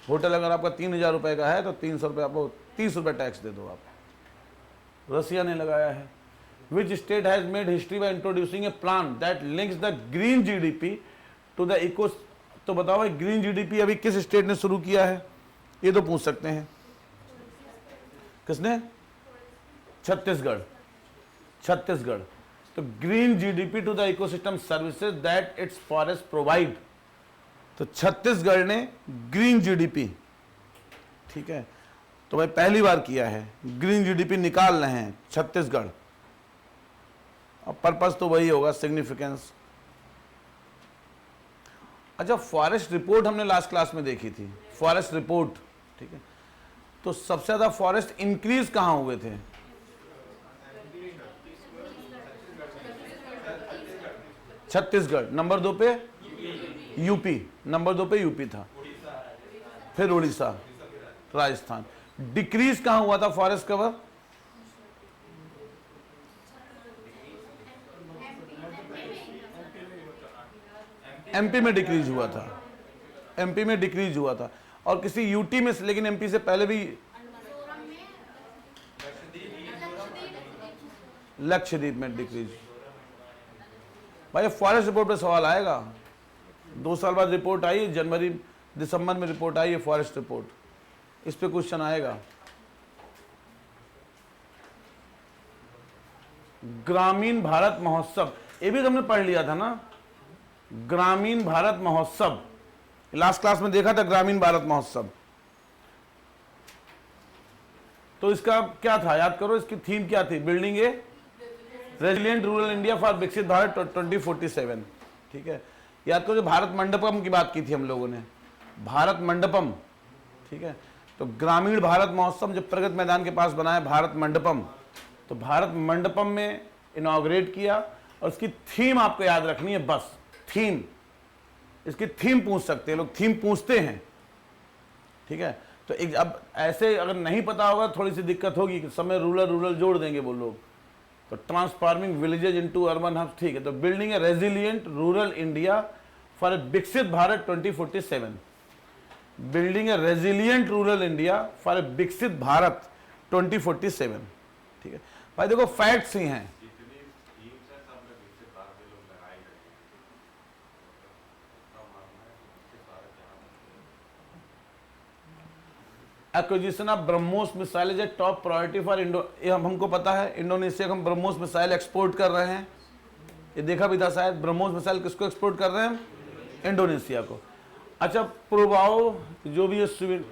होटल अगर आपका 3000 रुपये का है तो 300 रुपये, आपको 30 रुपये टैक्स दे दो आप। रसिया ने लगाया है। Which state has made history by introducing a plan that links the green GDP to the eco, तो बताओ भाई ग्रीन जीडीपी अभी किस स्टेट ने शुरू किया है? ये तो पूछ सकते हैं। किसने? छत्तीसगढ़। छत्तीसगढ़। तो green GDP to the ecosystem services that its forest provide, तो छत्तीसगढ़ ने ग्रीन जीडीपी, ठीक है। तो भाई पहली बार किया है, ग्रीन जीडीपी निकाल रहे हैं छत्तीसगढ़। अब पर्पस तो वही होगा, सिग्निफिकेंस। अच्छा, फॉरेस्ट रिपोर्ट हमने लास्ट क्लास में देखी थी, फॉरेस्ट रिपोर्ट, ठीक है। तो सबसे ज्यादा फॉरेस्ट इंक्रीज कहां हुए थे? छत्तीसगढ़। नंबर 2 पे यूपी, नंबर 2 पे यूपी था, फिर उड़ीसा, राजस्थान। डिक्रीज कहां हुआ था फॉरेस्ट कवर? एमपी में डिक्रीज हुआ था, एमपी में डिक्रीज हुआ था, और किसी यूटी में, लेकिन एमपी से पहले भी लक्षद्वीप में डिक्रीज। भाई फॉरेस्ट रिपोर्ट पे सवाल आएगा, 2 साल बाद रिपोर्ट आई, जनवरी दिसंबर में रिपोर्ट आई है फॉरेस्ट रिपोर्ट, इस पे क्वेश्चन आएगा। ग्रामीण भारत महोत्सव, ये भी तुमने पढ़ लिया था ना, ग्रामीण भारत महोत्सव, लास्ट क्लास में देखा था ग्रामीण भारत महोत्सव। तो इसका क्या था, याद करो, इसकी थीम क्या थी? Building a resilient rural India for विकसित भारत 2047। ठीक है, याद करो, जो भारत मंडपम की बात की थी हम लोगों ने, भारत मंडपम। ठीक है, तो ग्रामीण भारत महोत्सव जो प्रगति मैदान के पास बना है भारत मंडपम, तो भारत मंडपम में इनॉग्रेट किया। और उसकी थीम आपको याद रखनी है, बस थीम, इसकी थीम पूछ सकते हैं लोग, थीम पूछते हैं। ठीक है, तो एक अब ऐसे अगर नहीं पता होगा थोड़ी सी दिक्कत होगी कि समय रूरल जोड़ देंगे वो लोग। तो transforming villages into urban hubs, ठीक है, तो building a resilient rural India for a Viksit Bharat 2047, building a resilient rural India for a Viksit Bharat 2047। ठीक है भाई, देखो फैक्ट्स ही हैं। Acquisition of BrahMos missile is a top priority for Indo, ये हमको पता है, इंडोनेशिया को हम ब्रह्मोस मिसाइल एक्सपोर्ट कर रहे हैं, ये देखा भी था शायद। ब्रह्मोस मिसाइल किसको एक्सपोर्ट कर रहे हैं? इंडोनेशिया को। अच्छा, पूर्वाओ जो भी ये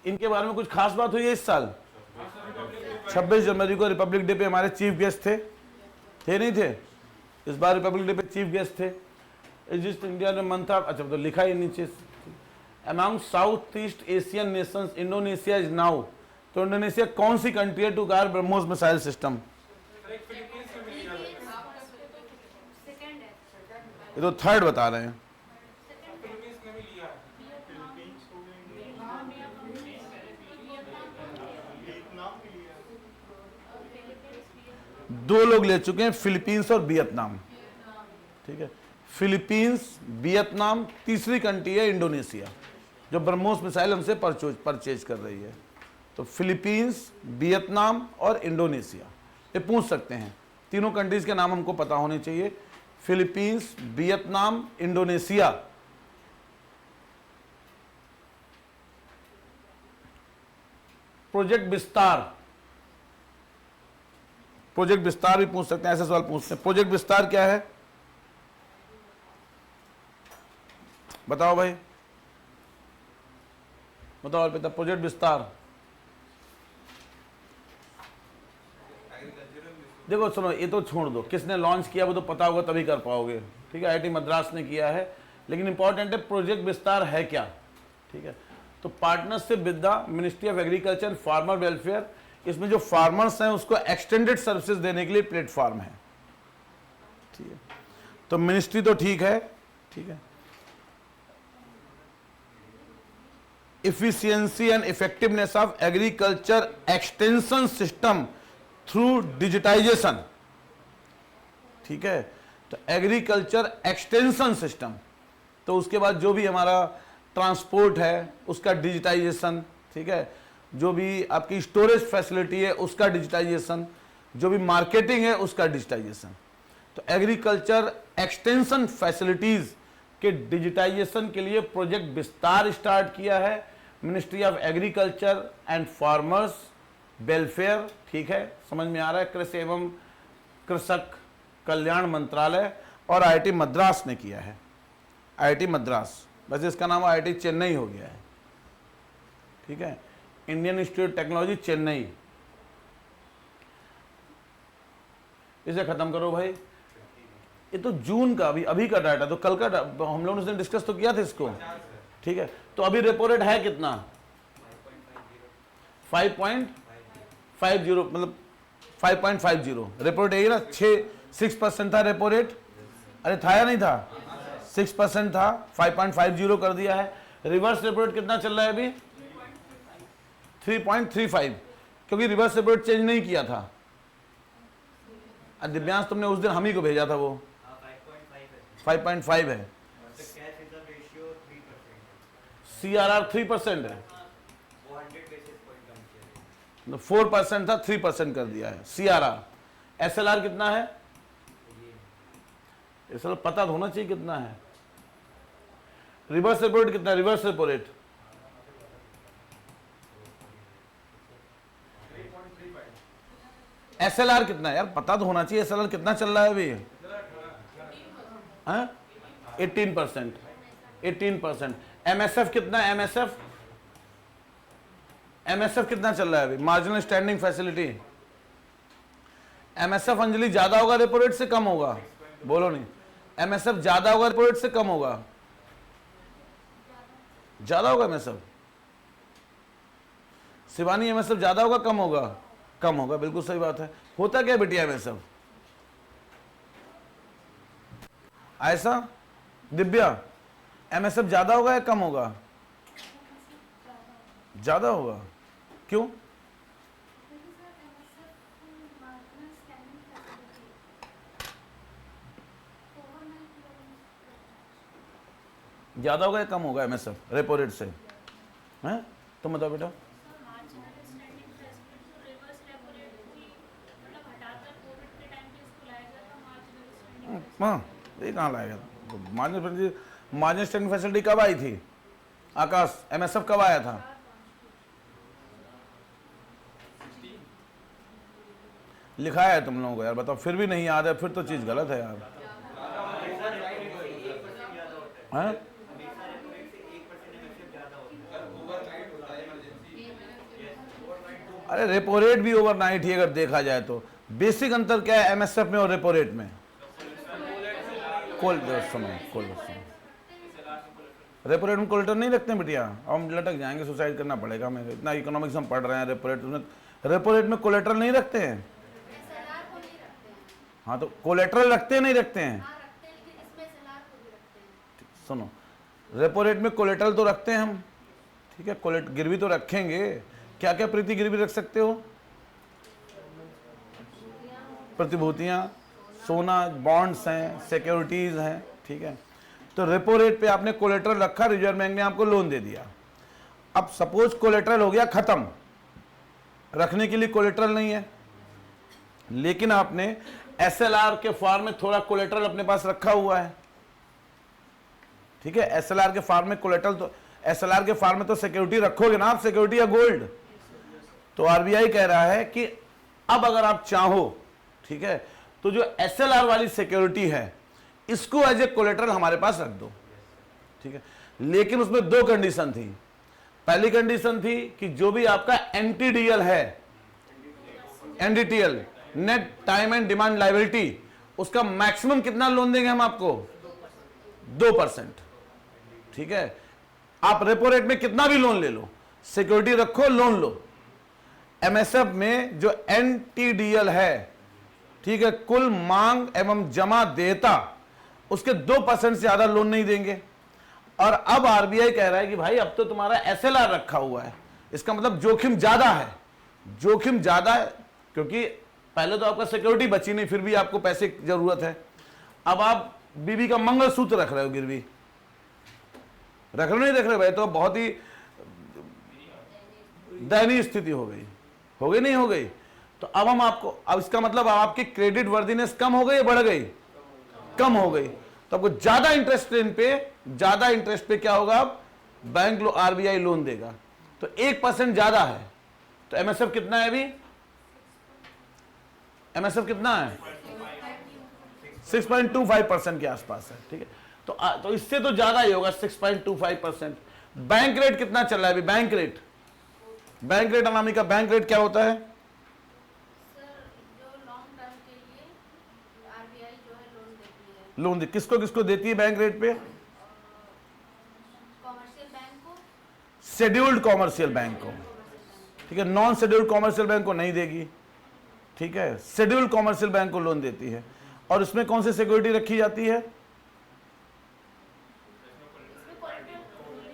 इनके बारे में कुछ खास बात हुई है इस साल? 26 जनवरी को रिपब्लिक डे पे हमारे चीफ गेस्ट थे नहीं थे? इस बार रिपब्लिक डे पे चीफ गेस्ट थे। इजिस्ट इंडिया ने मंथ ऑफ, अच्छा तो लिखा ही नीचे, among South East Asian nations Indonesia is now, तो इंडोनेशिया कौन सी कंट्री है to guard BrahMos missile system? ये तो थर्ड बता रहे हैं। दो लोग ले चुके हैं, फिलीपींस और वियतनाम। ठीक है, फिलीपींस, वियतनाम, तीसरी कंट्री है इंडोनेशिया जो ब्रह्मोस मिसाइल हमसे परचेज कर रही है। तो फिलीपींस, वियतनाम और इंडोनेशिया, ये पूछ सकते हैं। तीनों कंट्रीज के नाम हमको पता होने चाहिए, फिलीपींस, वियतनाम, इंडोनेशिया। प्रोजेक्ट विस्तार, प्रोजेक्ट विस्तार भी पूछ सकते हैं, ऐसे सवाल पूछते हैं। प्रोजेक्ट विस्तार क्या है बताओ भाई, बताओ अर्पिता, प्रोजेक्ट विस्तार। देखो सुनो, ये तो छोड़ दो, किसने लॉन्च किया वो तो पता होगा तभी कर पाओगे। ठीक है, आईआईटी मद्रास ने किया है, लेकिन इंपॉर्टेंट है प्रोजेक्ट विस्तार है क्या। ठीक है, तो partnership with the ministry of agriculture and farmer welfare, इसमें जो फार्मर्स हैं उसको एक्सटेंडेड सर्विसेज देने के लिए प्लेटफॉर्म है। ठीक है, तो मिनिस्ट्री तो ठीक है। ठीक है, efficiency and effectiveness of agriculture extension system through digitization। ठीक है, तो एग्रीकल्चर एक्सटेंशन सिस्टम, तो उसके बाद जो भी हमारा ट्रांसपोर्ट है उसका डिजिटाइजेशन। ठीक है, जो भी आपकी स्टोरेज फैसिलिटी है उसका डिजिटाइजेशन, जो भी मार्केटिंग है उसका डिजिटाइजेशन। तो एग्रीकल्चर एक्सटेंशन फैसिलिटीज के डिजिटाइजेशन के लिए प्रोजेक्ट विस्तार स्टार्ट किया है ministry of agriculture and farmers welfare. ठीक है, समझ में आ रहा है, कृषि एवं कृषक कल्याण मंत्रालय और आईआईटी मद्रास ने किया है। आईआईटी मद्रास, वैसे इसका नाम आईआईटी चेन्नई हो गया है। ठीक है, इंडियन इंस्टीट्यूट टेक्नोलॉजी चेन्नई। इसे खत्म करो भाई, ये तो जून का अभी का डाटा, तो कल का हम लोगों ने डिस्कस तो किया था इसको। ठीक है, तो अभी रेपो रेट है कितना? 5.50, मतलब 5.50 रेपो रेट है ना। 6% था रेपो रेट, अरे था या नहीं था? 6% था, 5.50 कर दिया है। रिवर्स रेपो रेट कितना चल रहा है अभी? 3.35, क्योंकि रिवर्स रेपो रेट चेंज नहीं किया था। दिव्यांश तुमने उस दिन हम ही को भेजा था, वो 5.5 है। CRR 3% है, 4% था, 3% कर दिया है CRR। SLR कितना है? SLR पता तो होना चाहिए कितना है। रिवर्स रेपो रेट कितना है? रिवर्स रेपो रेट SLR कितना है यार, पता तो होना चाहिए। SLR कितना चल रहा है अभी? 18%, 18%। एमएसएफ कितना है? एमएसएफ कितना चल रहा है अभी? Marginal standing facility. MSF Anjali ज्यादा होगा रेपो रेट से कम होगा? बोलो नहीं। एमएसएफ ज्यादा होगा रेपो रेट से कम होगा? ज्यादा होगा एमएसएफ। शिवानी एमएसएफ ज्यादा होगा कम होगा? कम होगा, बिल्कुल सही बात है। होता क्या बेटिया एमएसएफ? ऐसा दिव्या, एमएसएफ ज्यादा होगा या कम होगा? ज्यादा होगा। क्यों? ज्यादा होगा या कम होगा एमएसएफ रेपो रेट से? हैं? तुम बताओ बेटा। हाँ, ये कहाँ लाएगा? मार्जिनल स्टैंडिंग फैसिलिटी कब आई थी आकाश? एमएसएफ कब आया था? लिखा है तुम लोगों को यार, बताओ। फिर भी नहीं याद है, फिर तो चीज गलत है यार। हैं? अरे रेपो रेट भी ओवरनाइट ही अगर देखा जाए तो बेसिक अंतर क्या है एमएसएफ में और रेपो रेट में? रेपो रेट में कोलेटरल नहीं रखते हैं बिटिया। हम लटक जाएंगे, सुसाइड करना पड़ेगा हमें। इतना इकोनॉमिक्स हम पढ़ रहे हैं। रेपो रेट में कोलेटरल नहीं रखते हैं। हाँ, तो कोलेटरल रखते हैं नहीं रखते हैं? सुनो, रेपो रेट में कोलेटरल तो रखते हैं हम, ठीक है। गिरवी तो रखेंगे। क्या क्या प्रीति गिरवी रख सकते हो? प्रतिभूतियां, सोना, बॉन्ड्स हैं, सिक्योरिटीज हैं, ठीक है। तो रेपो रेट पे आपने कोलेटरल रखा, रिजर्व बैंक ने आपको लोन दे दिया। अब सपोज कोलेटरल हो गया खत्म, रखने के लिए कोलेटरल नहीं है, लेकिन आपने एसएलआर के फॉर्म में थोड़ा कोलेटरल अपने पास रखा हुआ है, ठीक है। एसएलआर के फॉर्म में कोलेटरल, तो एसएलआर के फॉर्म में तो सिक्योरिटी रखोगे ना आप, सिक्योरिटी या गोल्ड। तो आरबीआई कह रहा है कि अब अगर आप चाहो, ठीक है, तो जो एसएलआर वाली सिक्योरिटी है इसको एज ए कोलेटरल हमारे पास रख दो, ठीक है। लेकिन उसमें दो कंडीशन थी। पहली कंडीशन थी कि जो भी आपका एनटीडीएल है, NDTL, net time and demand liability, उसका मैक्सिमम कितना लोन देंगे हम आपको? 2%, ठीक है। आप रेपो रेट में कितना भी लोन ले लो, सिक्योरिटी रखो, लोन लो। एमएसएफ में जो एनटीडीएल है, ठीक है, कुल मांग एवं जमा देता, उसके 2% से ज्यादा लोन नहीं देंगे। और अब आरबीआई कह रहा है कि भाई अब तो तुम्हारा एसएलआर रखा हुआ है, इसका मतलब जोखिम ज्यादा है। जोखिम ज्यादा है क्योंकि पहले तो आपका सिक्योरिटी बची नहीं, फिर भी आपको पैसे की जरूरत है। अब आप बीबी का मंगलसूत्र रख रहे हो गिरवी, रख रहे नहीं रख रहे भाई, तो बहुत ही दयनीय स्थिति हो गई नहीं हो गई? तो अब हम आपको, अब इसका मतलब आपकी क्रेडिट वर्दीनेस कम हो गई या बढ़ गई? कम हो गई। तो आपको ज्यादा इंटरेस्ट पे क्या होगा? अब बैंक आरबीआई लोन देगा, तो 1% ज्यादा है। तो एमएसएफ कितना है अभी? एमएसएफ कितना है? 6.25% के आसपास है, ठीक है। तो इससे तो ज्यादा ही होगा, 6.25%। बैंक रेट कितना चल रहा है अभी? Bank rate Anamika, bank rate क्या होता है? लोन किसको किसको देती है बैंक रेट पे? कॉमर्शियल बैंक को, शेड्यूल्ड कॉमर्शियल बैंक को, ठीक है। नॉन शेड्यूल्ड कॉमर्शियल बैंक को नहीं देगी, ठीक है। शेड्यूल्ड कॉमर्शियल बैंक को लोन देती है। और इसमें कौन सी सिक्योरिटी रखी जाती है?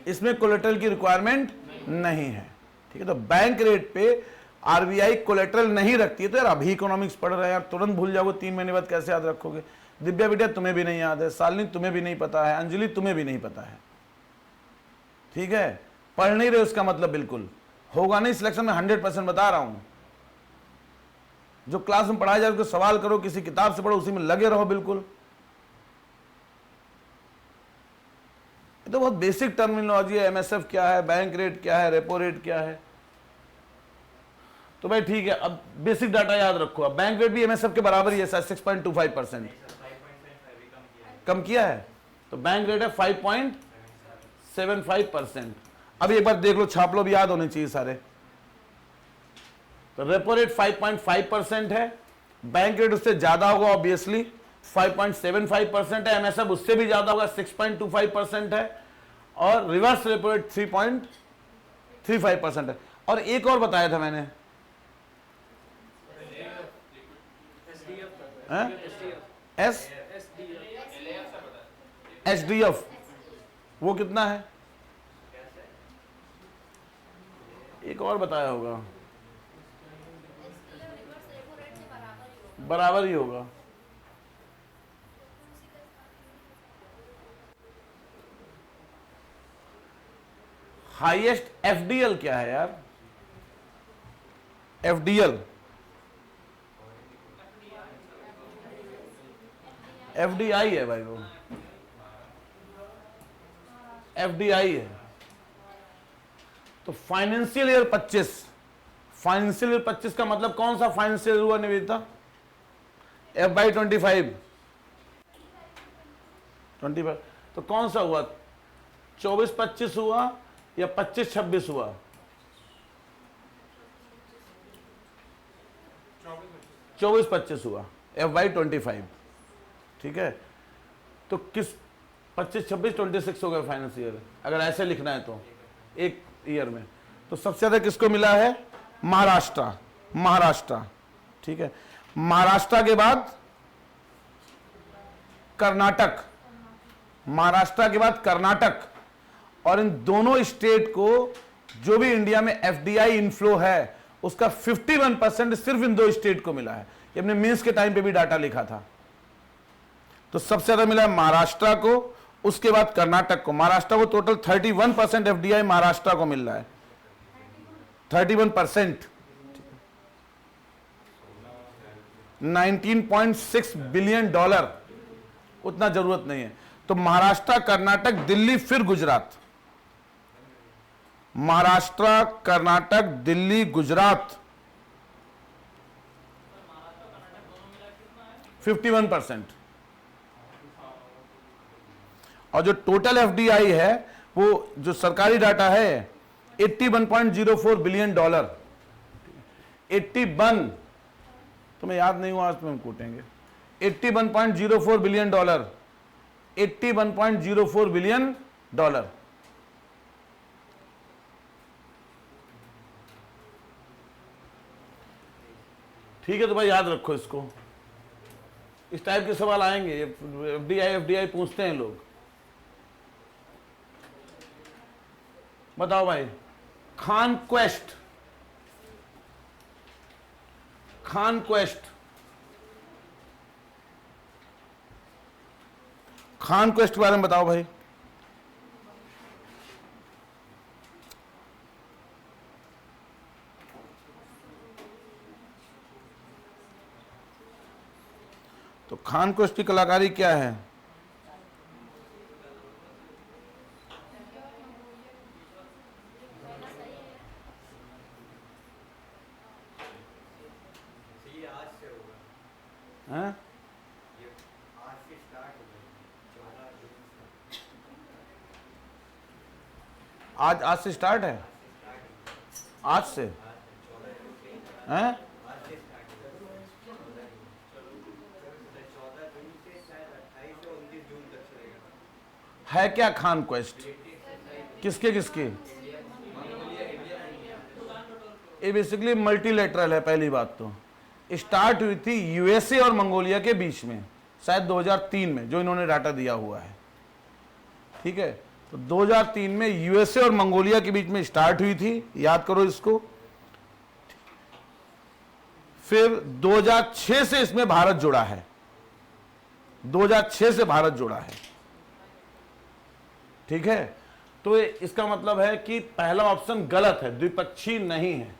इसमें कोलेटरल की रिक्वायरमेंट नहीं है, ठीक है। तो बैंक रेट पे आरबीआई कोलेटरल नहीं रखती है। तो यार अभी इकोनॉमिक्स पढ़ रहे हैं यार, तुरंत भूल जाओगे, 3 महीने बाद कैसे याद रखोगे? दिव्या बेटा तुम्हें भी नहीं याद है, शालिनी तुम्हें भी नहीं पता है, अंजलि तुम्हें भी नहीं पता है, ठीक है। पढ़ नहीं रहे उसका मतलब बिल्कुल होगा नहीं सिलेक्शन में, 100% बता रहा हूं। जो क्लास में पढ़ाया जाए उसको सवाल करो, किसी किताब से पढ़ो, उसी में लगे रहो बिल्कुल। ये तो बहुत बेसिक टर्मिनोलॉजी है। एमएसएफ क्या है, बैंक रेट क्या है, रेपो रेट क्या है। तो भाई ठीक है, अब बेसिक डाटा याद रखो। अब बैंक रेट भी एमएसएफ के बराबर ही है, 6.25%। कम किया है। तो बैंक रेट है 5.75%। अब एक बार देख लो, छाप लो, भी याद होने चाहिए सारे। तो रेपो रेट 5.5% है, बैंक रेट उससे ज्यादा होगा ऑब्वियसली, 5.75% है, एमएसएफ उससे भी ज्यादा होगा, 6.25% है, और रिवर्स रेपो रेट 3.35% है। और एक और बताया था मैंने, एसडीएफ, वो कितना है? एक और बताया होगा, बराबर ही होगा। हाईएस्ट एफडीएल क्या है यार? एफडीएल, एफडीआई है भाई, वो एफडीआई है। तो फाइनेंशियल ईयर 25, फाइनेंशियल ईयर 25 का मतलब कौन सा फाइनेंशियल हुआ निवेदिता? FY25, तो कौन सा हुआ? 24-25 हुआ या 25-26 हुआ? 24-25 हुआ, FY25, ठीक है। तो किस 25-26 हो गया फाइनेंस ईयर, अगर ऐसे लिखना है तो एक ईयर में। तो सबसे ज्यादा किसको मिला है? महाराष्ट्र, महाराष्ट्र, ठीक है। महाराष्ट्र के बाद कर्नाटक, महाराष्ट्र के बाद कर्नाटक, और इन दोनों स्टेट को जो भी इंडिया में एफडीआई इनफ्लो है उसका 51% सिर्फ इन दो स्टेट को मिला है। ये अपने मेंस के टाइम पे भी डाटा लिखा था। तो सबसे ज्यादा मिला है महाराष्ट्र को, उसके बाद कर्नाटक को। महाराष्ट्र को टोटल 31% एफडीआई महाराष्ट्र को मिल रहा है, 31%, 19.6 बिलियन डॉलर, उतना जरूरत नहीं है। तो महाराष्ट्र, कर्नाटक, दिल्ली, फिर गुजरात, महाराष्ट्र, कर्नाटक, दिल्ली, गुजरात, 51%। और जो टोटल एफडीआई है, वो जो सरकारी डाटा है 81.04 बिलियन डॉलर, 81, तुम्हें याद नहीं हुआ आज तो हम कूटेंगे, 81.04 बिलियन डॉलर, 81.04 बिलियन डॉलर। ठीक है, तो भाई याद रखो इसको, इस टाइप के सवाल आएंगे, एफडीआई पूछते हैं लोग। बताओ भाई, Khan quest, Khan quest, Khan quest के बारे में बताओ भाई। तो खान क्वेस्ट की कलाकारी क्या है? आज से स्टार्ट है, आज से हैं? है क्या खान क्वेस्ट? किसके किसके? ये बेसिकली मल्टीलेटरल है। पहली बात तो स्टार्ट हुई थी यूएसए और मंगोलिया के बीच में, शायद 2003 में, जो इन्होंने डाटा दिया हुआ है, ठीक है। तो 2003 में यूएसए और मंगोलिया के बीच में स्टार्ट हुई थी, याद करो इसको। फिर 2006 से इसमें भारत जुड़ा है, 2006 से भारत जुड़ा है, ठीक है। तो इसका मतलब है कि पहला ऑप्शन गलत है, द्विपक्षीय नहीं है।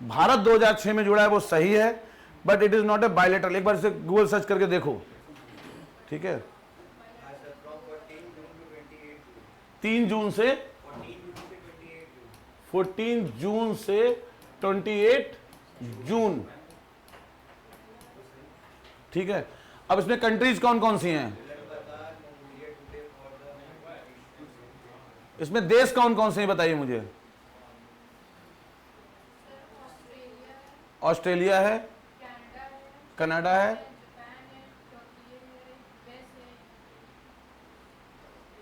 भारत 2006 में जुड़ा है, वो सही है, but it is not a bilateral. एक बार इसे गूगल सर्च करके देखो, ठीक है। 3 जून से 14 जून से 28 जून, ठीक है। अब इसमें कंट्रीज कौन कौन सी हैं? इसमें देश कौन कौन से हैं बताइए मुझे। ऑस्ट्रेलिया है, कनाडा है,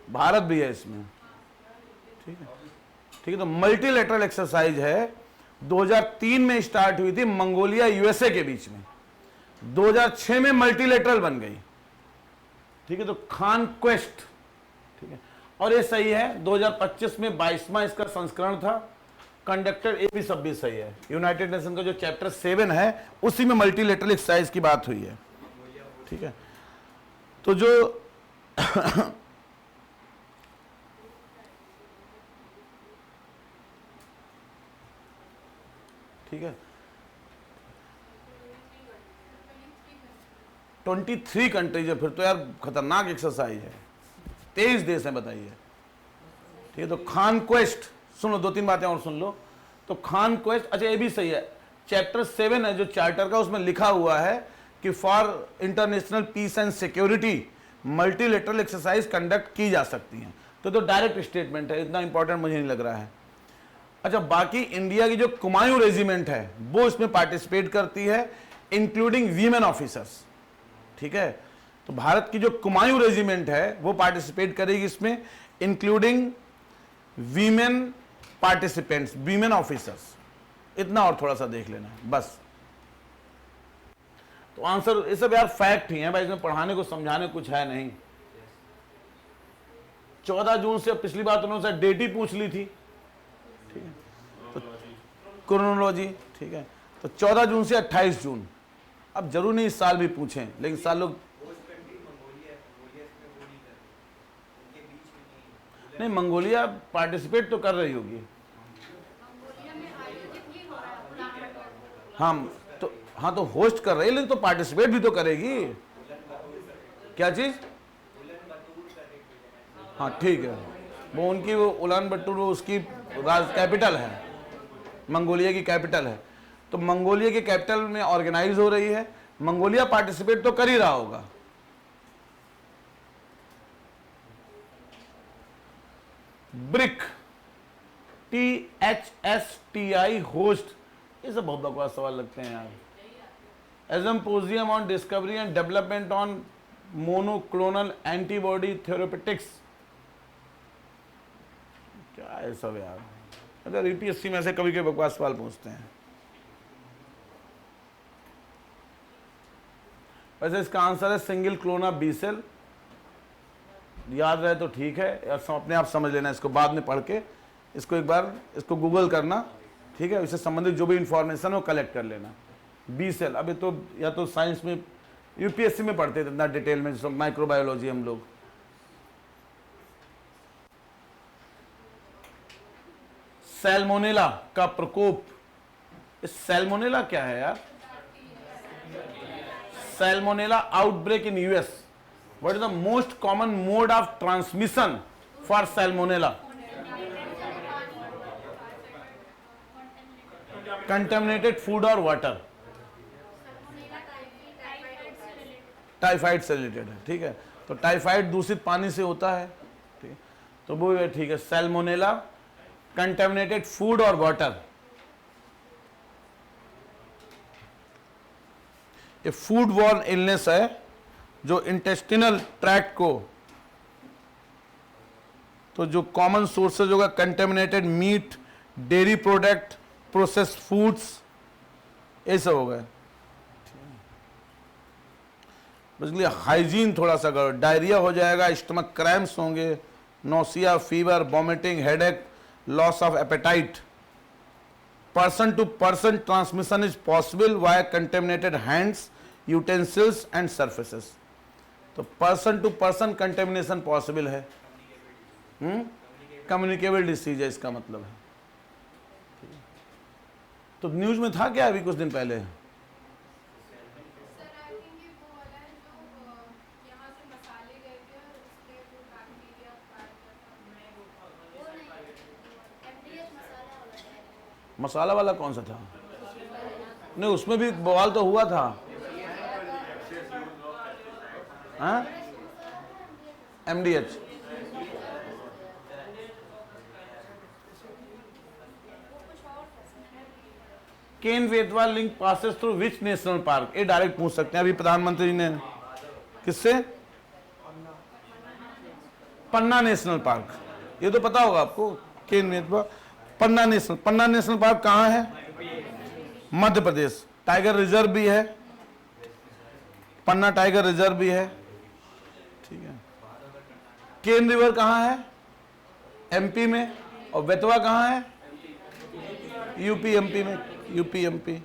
भारत भी है इसमें। ठीक है, ठीक है। तो मल्टीलेटरल एक्सरसाइज है, 2003 में स्टार्ट हुई थी मंगोलिया यूएसए के बीच में, 2006 में मल्टीलेटरल बन गई। ठीक है, तो खान क्वेस्ट। ठीक है, और ये सही है, 2025 में 22वां इसका संस्करण था। कंडक्टर ए भी सब भी सही है। यूनाइटेड नेशन का जो चैप्टर 7 है उसी में मल्टीलेटरल एक्सरसाइज की बात हुई है। ठीक है, तो जो ठीक है, 23 कंट्रीज है, फिर तो यार खतरनाक एक्सरसाइज है। 23 देश हैं बताइए। ठीक है, तो खान क्वेस्ट सुन लो, 2-3 बातें और सुन लो। तो खान क्वेस्ट, अच्छा ये भी सही है, चैप्टर 7 है जो चार्टर का, उसमें लिखा हुआ है कि for international peace and security multilateral exercise conduct की जा सकती हैं। तो डायरेक्ट स्टेटमेंट है, इतना इंपॉर्टेंट मुझे नहीं लग रहा है। अच्छा, बाकी इंडिया की जो कुमायूं रेजिमेंट है वो इसमें पार्टिसिपेट करती है, इंक्लूडिंग वीमेन ऑफिसर्स। ठीक है, तो भारत की जो कुमायूं रेजिमेंट है वो पार्टिसिपेट करेगी इसमें, including women participants, women officers. इतना और थोड़ा सा देख लेना है बस। तो आंसर ये सब यार फैक्ट ही है भाई, इसमें पढ़ाने को समझाने कुछ है नहीं। 14 जून से, पिछली बार तो उन्होंने डेट ही पूछ ली थी। ठीक है, तो क्रोनोलॉजी। ठीक है, तो 14 जून से 28 जून। अब जरूर नहीं इस साल भी पूछें, लेकिन साल लोग नहीं, मंगोलिया पार्टिसिपेट तो कर रही होगी। हाँ तो होस्ट कर रही है, लेकिन तो पार्टिसिपेट भी तो करेगी। क्या चीज? हाँ ठीक है, वो उनकी वो उलान बटूर वो उसकी राज कैपिटल है, मंगोलिया की कैपिटल है। तो मंगोलिया की कैपिटल में ऑर्गेनाइज हो रही है, मंगोलिया पार्टिसिपेट तो कर ही रहा होगा। ब्रिक, THSTI होस्ट, ये सब बहुत बकवास सवाल लगते हैं यार। A symposium on discovery and development on monoclonal antibody therapeutics, क्या है सब यार। अगर यूपीएससी में से कभी कभी बकवास सवाल पूछते हैं। वैसे इसका आंसर है सिंगल क्लोना बी सेल। याद रहे तो ठीक है, या अपने आप समझ लेना, इसको बाद में पढ़ के इसको एक बार इसको गूगल करना। ठीक है, इससे संबंधित जो भी इंफॉर्मेशन है वो कलेक्ट कर लेना। बी सेल, अभी तो या तो साइंस में यूपीएससी में पढ़ते थे इतना डिटेल में, जैसे माइक्रोबायोलॉजी हम लोग। सैल्मोनेला का प्रकोप, इस सैल्मोनेला क्या है यार? Salmonella outbreak in US. What is the most common mode of transmission for Salmonella? Contaminated food और वाटर। टाइफाइड से रिलेटेड है। ठीक है, तो टाइफाइड दूषित पानी से होता है। ठीक है, तो वो है। ठीक है, सैल्मोनेला, कंटेमिनेटेड फूड और वाटर। ये फूड बॉर्न इलनेस है जो इंटेस्टिनल ट्रैक्ट को, तो जो कॉमन सोर्सेज होगा contaminated meat, dairy product, processed foods, ये सब हो गए। बेसिकली हाइजीन थोड़ा सा करो, डायरिया हो जाएगा, स्टमक क्रैम्प्स होंगे, nausea, fever, vomiting, headache, loss of appetite. Person to person transmission is possible वाया contaminated hands, utensils and surfaces. तो person to person contamination possible है। कम्युनिकेबल डिसीज है इसका मतलब है। तो न्यूज में था क्या अभी कुछ दिन पहले? मसाला वाला कौन सा था? नहीं, उसमें भी बवाल तो हुआ था। हाँ, MDH। Ken Betwa link passes through which national park? ये डायरेक्ट पूछ सकते हैं अभी प्रधानमंत्री जी ने। किससे? पन्ना नेशनल पार्क, ये तो पता होगा आपको। केन बेतवा पन्ना नेशनल पार्क कहाँ है? मध्य प्रदेश। टाइगर रिजर्व भी है, पन्ना टाइगर रिजर्व भी है, ठीक है। केन रिवर कहाँ है? एमपी में। और बेतवा कहाँ है? यूपी एमपी में। यूपी एमपी,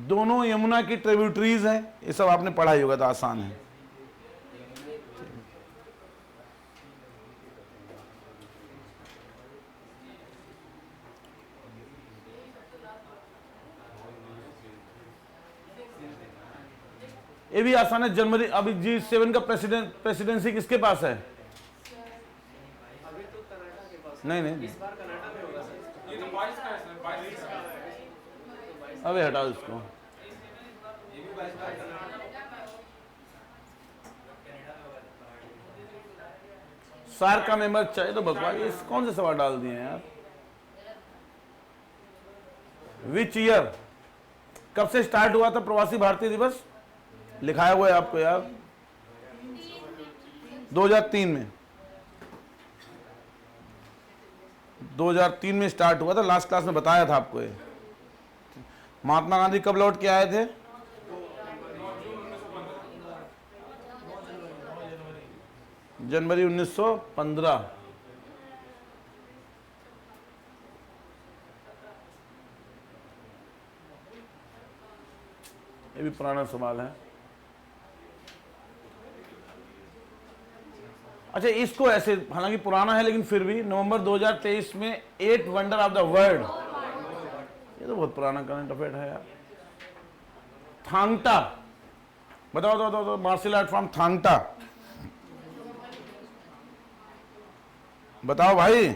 दोनों यमुना की ट्रिब्यूटरीज हैं। ये सब आपने पढ़ा ही होगा, तो आसान है। ये भी आसान है। जनवरी अभी G7 का प्रेसिडेंसी किसके पास है? नहीं, अबे हटाओ इसको। सार्क का मेंबर चाहिए तो बकवास, ये कौन से सवाल डाल दिए हैं यार? विच ईयर, कब से स्टार्ट हुआ था प्रवासी भारतीय दिवस? लिखाया हुआ है आपको यार, 2003 में। 2003 में स्टार्ट हुआ था, लास्ट क्लास में बताया था आपको ये। महात्मा गांधी कब लौट के आए थे? जनवरी 1915। ये भी पुराना सवाल है। अच्छा, इसको ऐसे, हालांकि पुराना है लेकिन फिर भी, नवंबर 2023 में 8 वंडर ऑफ द वर्ल्ड, ये तो बहुत पुराना करंट अफेयर है यार। थांगटा, बताओ मार्शल आर्ट फ्रॉम थांगटा, बताओ भाई।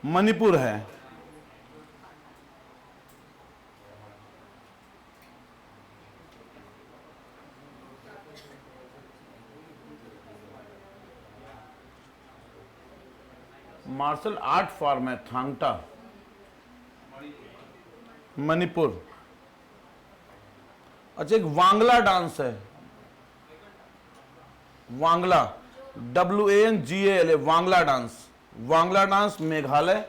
मणिपुर है। मार्शल आर्ट फॉर्म है थांगटा, मणिपुर। अच्छा, एक वांगला डांस है, Wangala, WANGALA, Wangala dance. Wangala dance Meghalaya,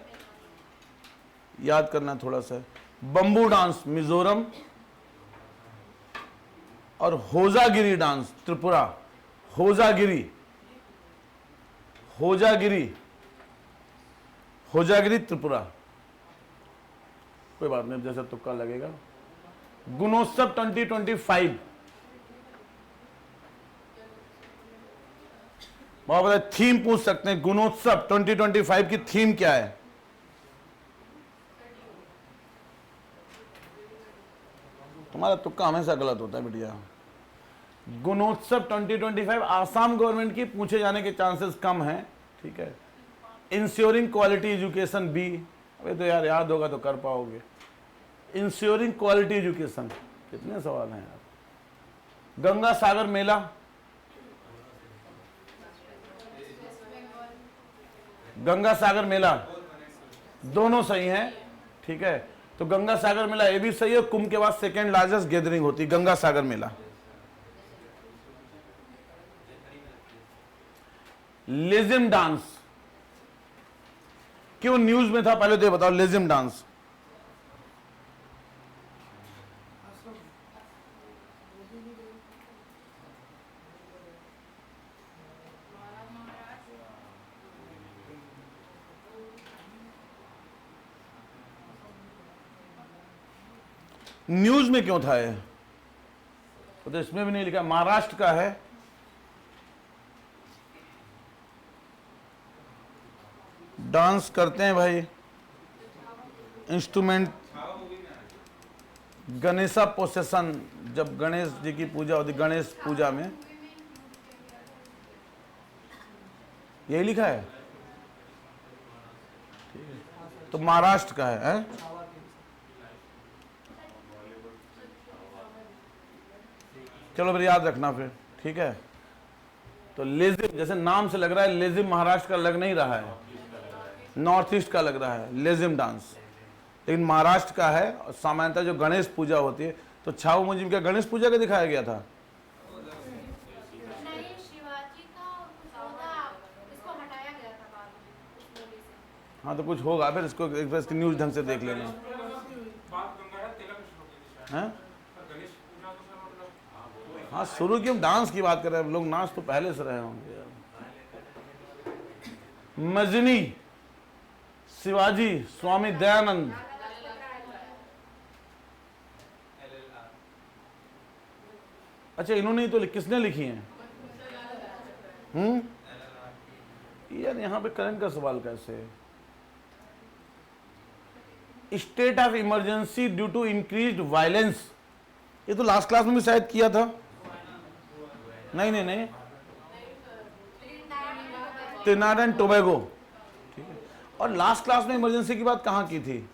याद करना थोड़ा सा। बंबू डांस मिजोरम, और होजागिरी डांस त्रिपुरा। होजागिरी, होजागिरी त्रिपुरा। कोई बात नहीं, जैसा तुक्का लगेगा। गुणोत्सव 2025, बहुत बड़ा थीम पूछ सकते हैं। गुणोत्सव 2025 की थीम क्या है? तुम्हारा तुक्का हमेशा गलत होता है बिटिया। गुणोत्सव 2025 आसाम गवर्नमेंट की पूछे जाने के चांसेस कम हैं, ठीक है। इंश्योरिंग क्वालिटी एजुकेशन बी, अबे तो यार याद होगा तो कर पाओगे। इंश्योरिंग क्वालिटी एजुकेशन, कितने सवाल हैं यार। गंगा सागर मेला, गंगा सागर मेला, दोनों सही हैं, ठीक है। तो गंगा सागर मेला ये भी सही है। कुंभ के बाद सेकेंड लार्जेस्ट गैदरिंग होती है गंगा सागर मेला। लेजिम डांस क्यों न्यूज में था, पहले तो ये बताओ। लेजिम डांस न्यूज में क्यों था ये? तो इसमें भी नहीं लिखा। महाराष्ट्र का है। डांस करते हैं भाई, इंस्ट्रूमेंट, गणेशा प्रोसेशन, जब गणेश जी की पूजा होती, गणेश पूजा में यही लिखा है, तो महाराष्ट्र का है? चलो फिर याद रखना फिर, ठीक है। तो लेजिम जैसे नाम से लग रहा है, लेजिम महाराष्ट्र का लग नहीं रहा है, नॉर्थ ईस्ट का लग रहा है लेजिम डांस, लेकिन महाराष्ट्र का है। और सामान्यतः जो गणेश पूजा होती है, तो छाऊ मुजिम क्या गणेश पूजा का दिखाया गया था? नहीं, शिवाजी का सौदा इसको हटाया गया था बाद में उस मूवी से। हाँ तो कुछ होगा, फिर इसको एक बार इसकी न्यूज़ ढंग से देख लेना है। हाँ शुरू की हम डांस की बात कर रहे हैं, लोग नाच तो पहले से रहे होंगे। मजनी, शिवाजी, स्वामी दयानंद, अच्छा इन्होंने ही तो किसने लिखी हैं? यार यहाँ पे करंट का सवाल कैसे है? State of emergency due to increased violence, ये तो लास्ट क्लास में भी शायद किया था। नहीं नहीं नहीं, ट्रिनिडाद एंड टोबैगो, ठीक है। और लास्ट क्लास में इमरजेंसी की बात कहाँ की थी?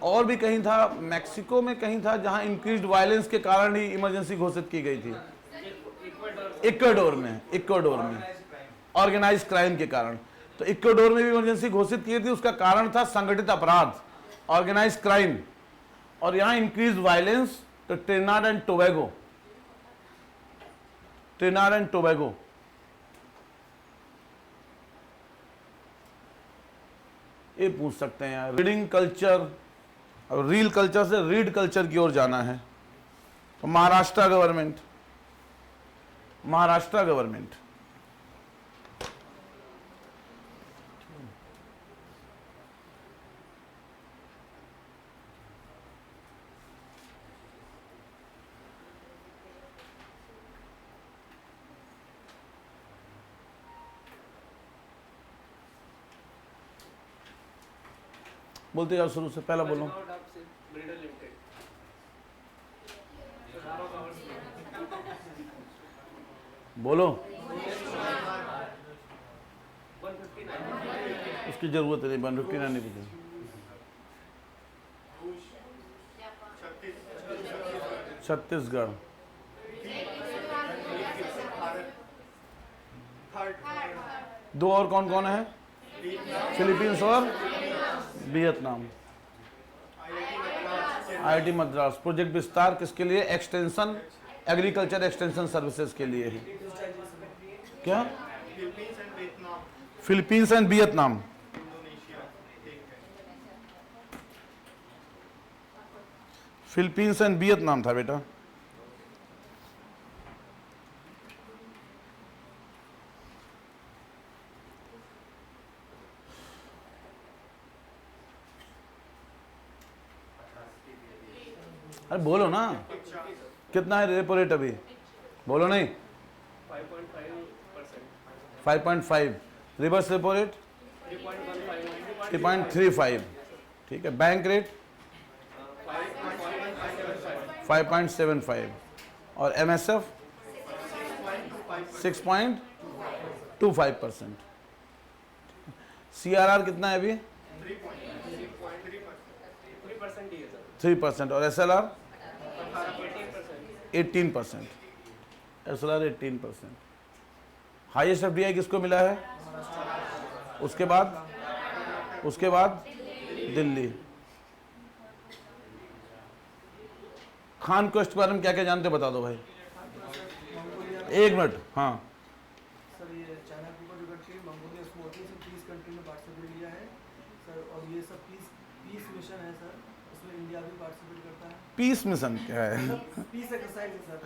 और भी कहीं था, मैक्सिको में कहीं था, जहां इंक्रीज्ड वायलेंस के कारण ही इमरजेंसी घोषित की गई थी। इक्वाडोर में ऑर्गेनाइज क्राइम के कारण। तो इक्वाडोर में भी इमरजेंसी घोषित की थी, उसका कारण था संगठित अपराध, ऑर्गेनाइज क्राइम। और यहां इंक्रीज वायलेंस, तो ट्रिनिडाद एंड टोबैगो। ये पूछ सकते हैं यार। रीडिंग कल्चर, और रील कल्चर से रीड कल्चर की ओर जाना है, तो महाराष्ट्र गवर्नमेंट बोलते जाओ, शुरू से पहला बोलो। बोलो, उसकी जरूरत नहीं, 159 नहीं पूछे। छत्तीसगढ़, दो और कौन कौन है? फिलीपींस और वियतनाम। IIT मद्रास। प्रोजेक्ट विस्तार किसके लिए? एक्सटेंशन, एग्रीकल्चर एक्सटेंशन सर्विसेज के लिए है। क्या? Philippines and Vietnam. Philippines and Vietnam था बेटा। अरे बोलो ना, कितना है रेपो रेट अभी? बोलो नहीं। 5.5। रिवर्स रेपो रेट 3.35, ठीक है। बैंक रेट 5.75 और MSF 6.25%। CRR कितना है अभी? 3% और SLR 18%। SLR 18%। हाईएस्ट FDI किसको मिला है? उसके बाद दिल्ली। खान कोस्ट के बारे में क्या क्या जानते बता दो भाई। 1 मिनट। हाँ सर, ये चाइना के ऊपर जो कंट्री मंगोलिया उसमें होती है, सर 30 कंट्री में पार्टिसिपेट लिया है सर। और ये सब पीस मिशन है सर, उसमें इंडिया भी पार्टिसिपेट करता है। पीस मिशन क्या है? पीस एक्सरसाइज है सर।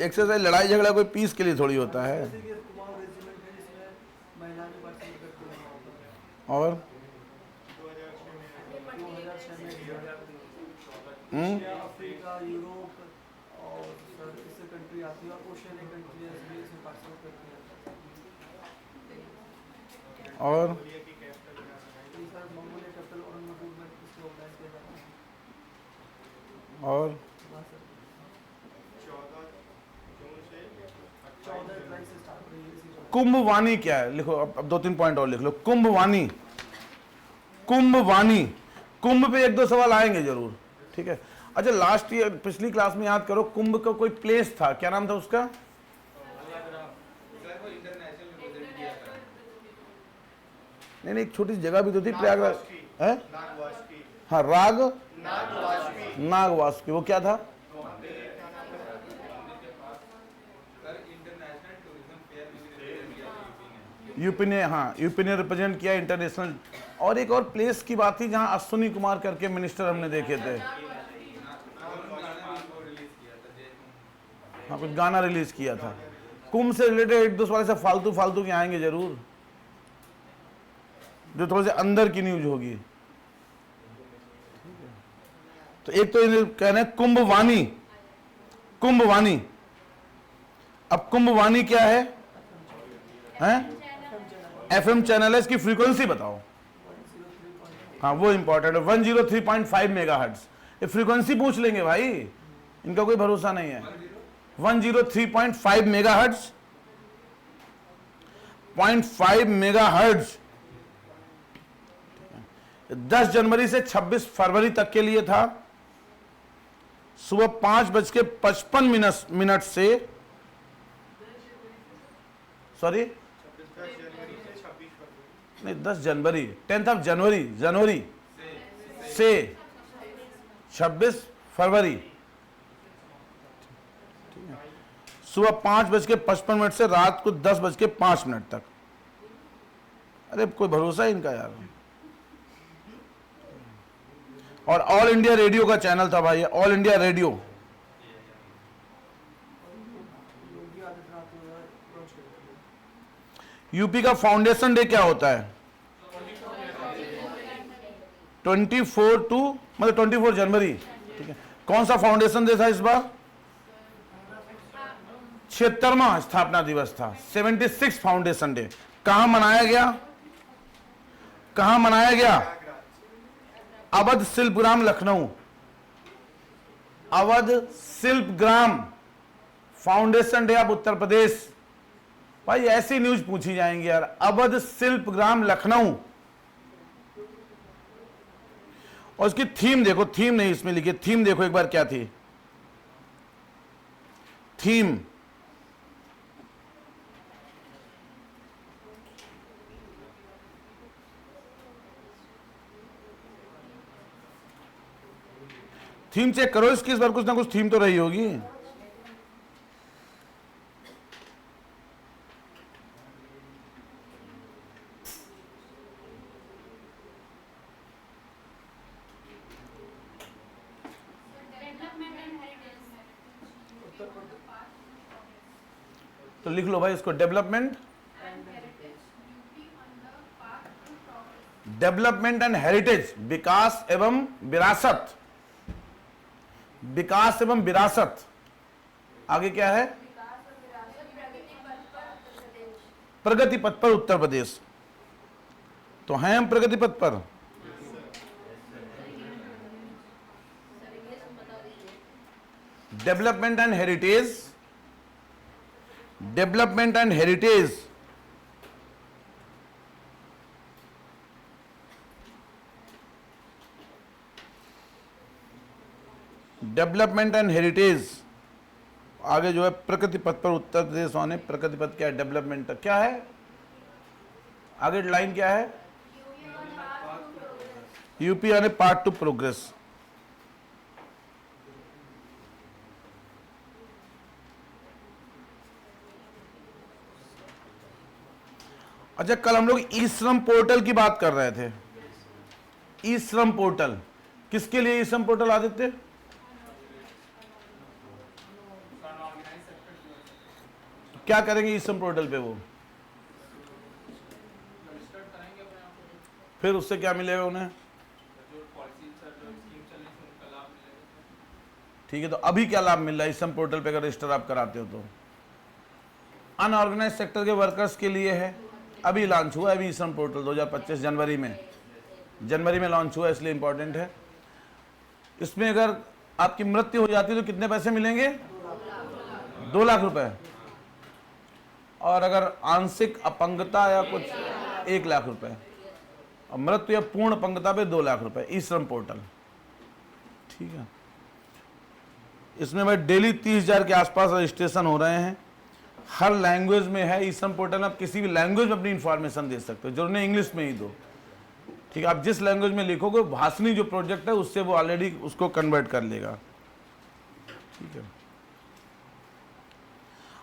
एक्सरसाइज, लड़ाई झगड़ा कोई पीस के लिए थोड़ी होता है। जैसे कि कुमाऊं रेजिमेंट है, जिसमें महिलाएं भी पार्टिसिपेट करती हैं। और 2006 में अफ्रीका, यूरोप और सर इससे कंट्री आती है, और ओशियनिक कंट्री है, इसमें पार्टिसिपेट करती है। और सर मंगोलिया कैपिटल औरंगाबाद में इसको ऑर्गेनाइज किया जाता है। और 14 जुलाई से स्टार्ट हो रही है इसी जगह। कुंभवानी क्या है? लिखो, अब 2-3 पॉइंट और लिख लो। कुंभवानी, कुंभ पे 1-2 सवाल आएंगे जरूर, ठीक है। अच्छा, लास्ट ईयर पिछली क्लास में याद करो, कुंभ का कोई प्लेस था, क्या नाम था उसका? नहीं, एक छोटी सी जगह भी तो थी प्रयागराज है। हाँ, नागवासुकी, वो क्या था? यूपी ने, हाँ यूपी ने रिप्रेजेंट किया इंटरनेशनल। और एक और प्लेस की बात थी जहां अश्विनी कुमार करके मिनिस्टर हमने देखे थे। हाँ, कुछ गाना रिलीज किया था। कुंभ से रिलेटेड एक दो सवाल से फालतू के आएंगे जरूर, जो थोड़े से अंदर की न्यूज होगी। तो एक तो इन्हें कहना है कुंभवाणी। कुंभवाणी, अब कुंभवाणी क्या है? एफएम चैनल है, इसकी फ्रीक्वेंसी बताओ। हाँ, वो इंपॉर्टेंट है, 103.5 मेगाहर्ट्ज। ये फ्रीक्वेंसी पूछ लेंगे भाई, इनका कोई भरोसा नहीं है। 103.5 मेगाहर्ट्ज, 0.5 मेगाहर्ट्ज 10 जनवरी से 26 फरवरी तक के लिए था। सुबह 5:55 से, सॉरी नहीं, 10 जनवरी, 10th ऑफ जनवरी से 26 फरवरी, सुबह 5:55 से रात को 10:05 तक। अरे कोई भरोसा है इनका यार। और ऑल इंडिया रेडियो का चैनल था भाई, ऑल इंडिया रेडियो। यूपी का फाउंडेशन डे क्या होता है? 24 जनवरी, ठीक है। कौन सा फाउंडेशन डे था इस बार? 76वां स्थापना दिवस था, 76 फाउंडेशन डे। कहां मनाया गया? Awadh Shilpgram Lucknow. Awadh Shilpgram foundation day of Uttar Pradesh. भाई ऐसी न्यूज पूछी जाएंगी यार। अवध शिल्पग्राम लखनऊ। और उसकी थीम देखो, थीम नहीं इसमें लिखी, थीम देखो एक बार क्या थी थीम। थीम चेक करो इसकी, इस बार कुछ ना कुछ थीम तो रही होगी। तो लिख लो भाई इसको, डेवलपमेंट एंड हेरिटेज, विकास एवं विरासत। विकास एवं विरासत, आगे क्या है? प्रगति पथ पर उत्तर प्रदेश। तो हैं हम प्रगति पथ पर? Development and heritage, development and heritage, development and heritage. आगे जो है प्रगति पथ पर उत्तर प्रदेश आने। प्रगति पथ क्या है? डेवलपमेंट क्या है? आगे लाइन क्या है? यूपी आने पार्ट टू प्रोग्रेस। अच्छा, कल हम लोग ई श्रम पोर्टल की बात कर रहे थे। ई श्रम पोर्टल किसके लिए? ई श्रम पोर्टल आदित्य, क्या करेंगे ई श्रम पोर्टल पे? वो फिर उससे क्या मिलेगा उन्हें? ठीक है, तो अभी क्या लाभ मिल रहा है ई श्रम पोर्टल पे अगर रजिस्टर आप कराते हो तो? अनऑर्गेनाइज सेक्टर के वर्कर्स के लिए है, अभी लॉन्च हुआ है अभी ई श्रम पोर्टल 2025 जनवरी में लॉन्च हुआ, इसलिए इंपॉर्टेंट है। इसमें अगर आपकी मृत्यु हो जाती है तो कितने पैसे मिलेंगे? 2 लाख रुपए। और अगर आंशिक अपंगता या कुछ 1 लाख रुपए, और मृत्यु या पूर्ण अपंगता पे 2 लाख रुपए। ई श्रम पोर्टल, ठीक है। इसमें भाई डेली 30,000 के आसपास रजिस्ट्रेशन हो रहे हैं, हर लैंग्वेज में है। ईसम पोर्टल आप किसी भी लैंग्वेज में अपनी इंफॉर्मेशन दे सकते हो, जरूर नहीं इंग्लिश में ही दो, ठीक है। आप जिस लैंग्वेज में लिखोगे भाषणी जो प्रोजेक्ट है उससे वो ऑलरेडी उसको कन्वर्ट कर लेगा, ठीक है।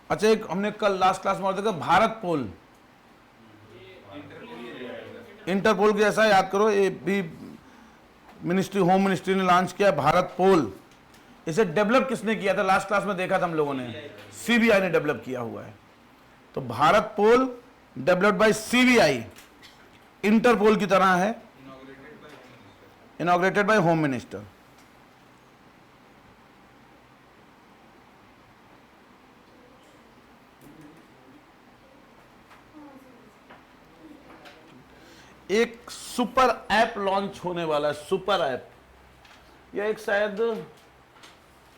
अच्छा, एक हमने कल लास्ट क्लास में देखा भारत पोल, इंटरपोल के जैसा याद करो, ये भी मिनिस्ट्री, होम मिनिस्ट्री ने लॉन्च किया भारत पोल। इसे डेवलप किसने किया था? लास्ट क्लास में देखा था हम लोगों ने, सीबीआई ने डेवलप किया हुआ है। तो भारत पोल डेवलप्ड बाय सीबीआई, इंटरपोल की तरह है, इनॉग्रेटेड बाय होम मिनिस्टर। एक सुपर ऐप लॉन्च होने वाला है, सुपर ऐप, या एक शायद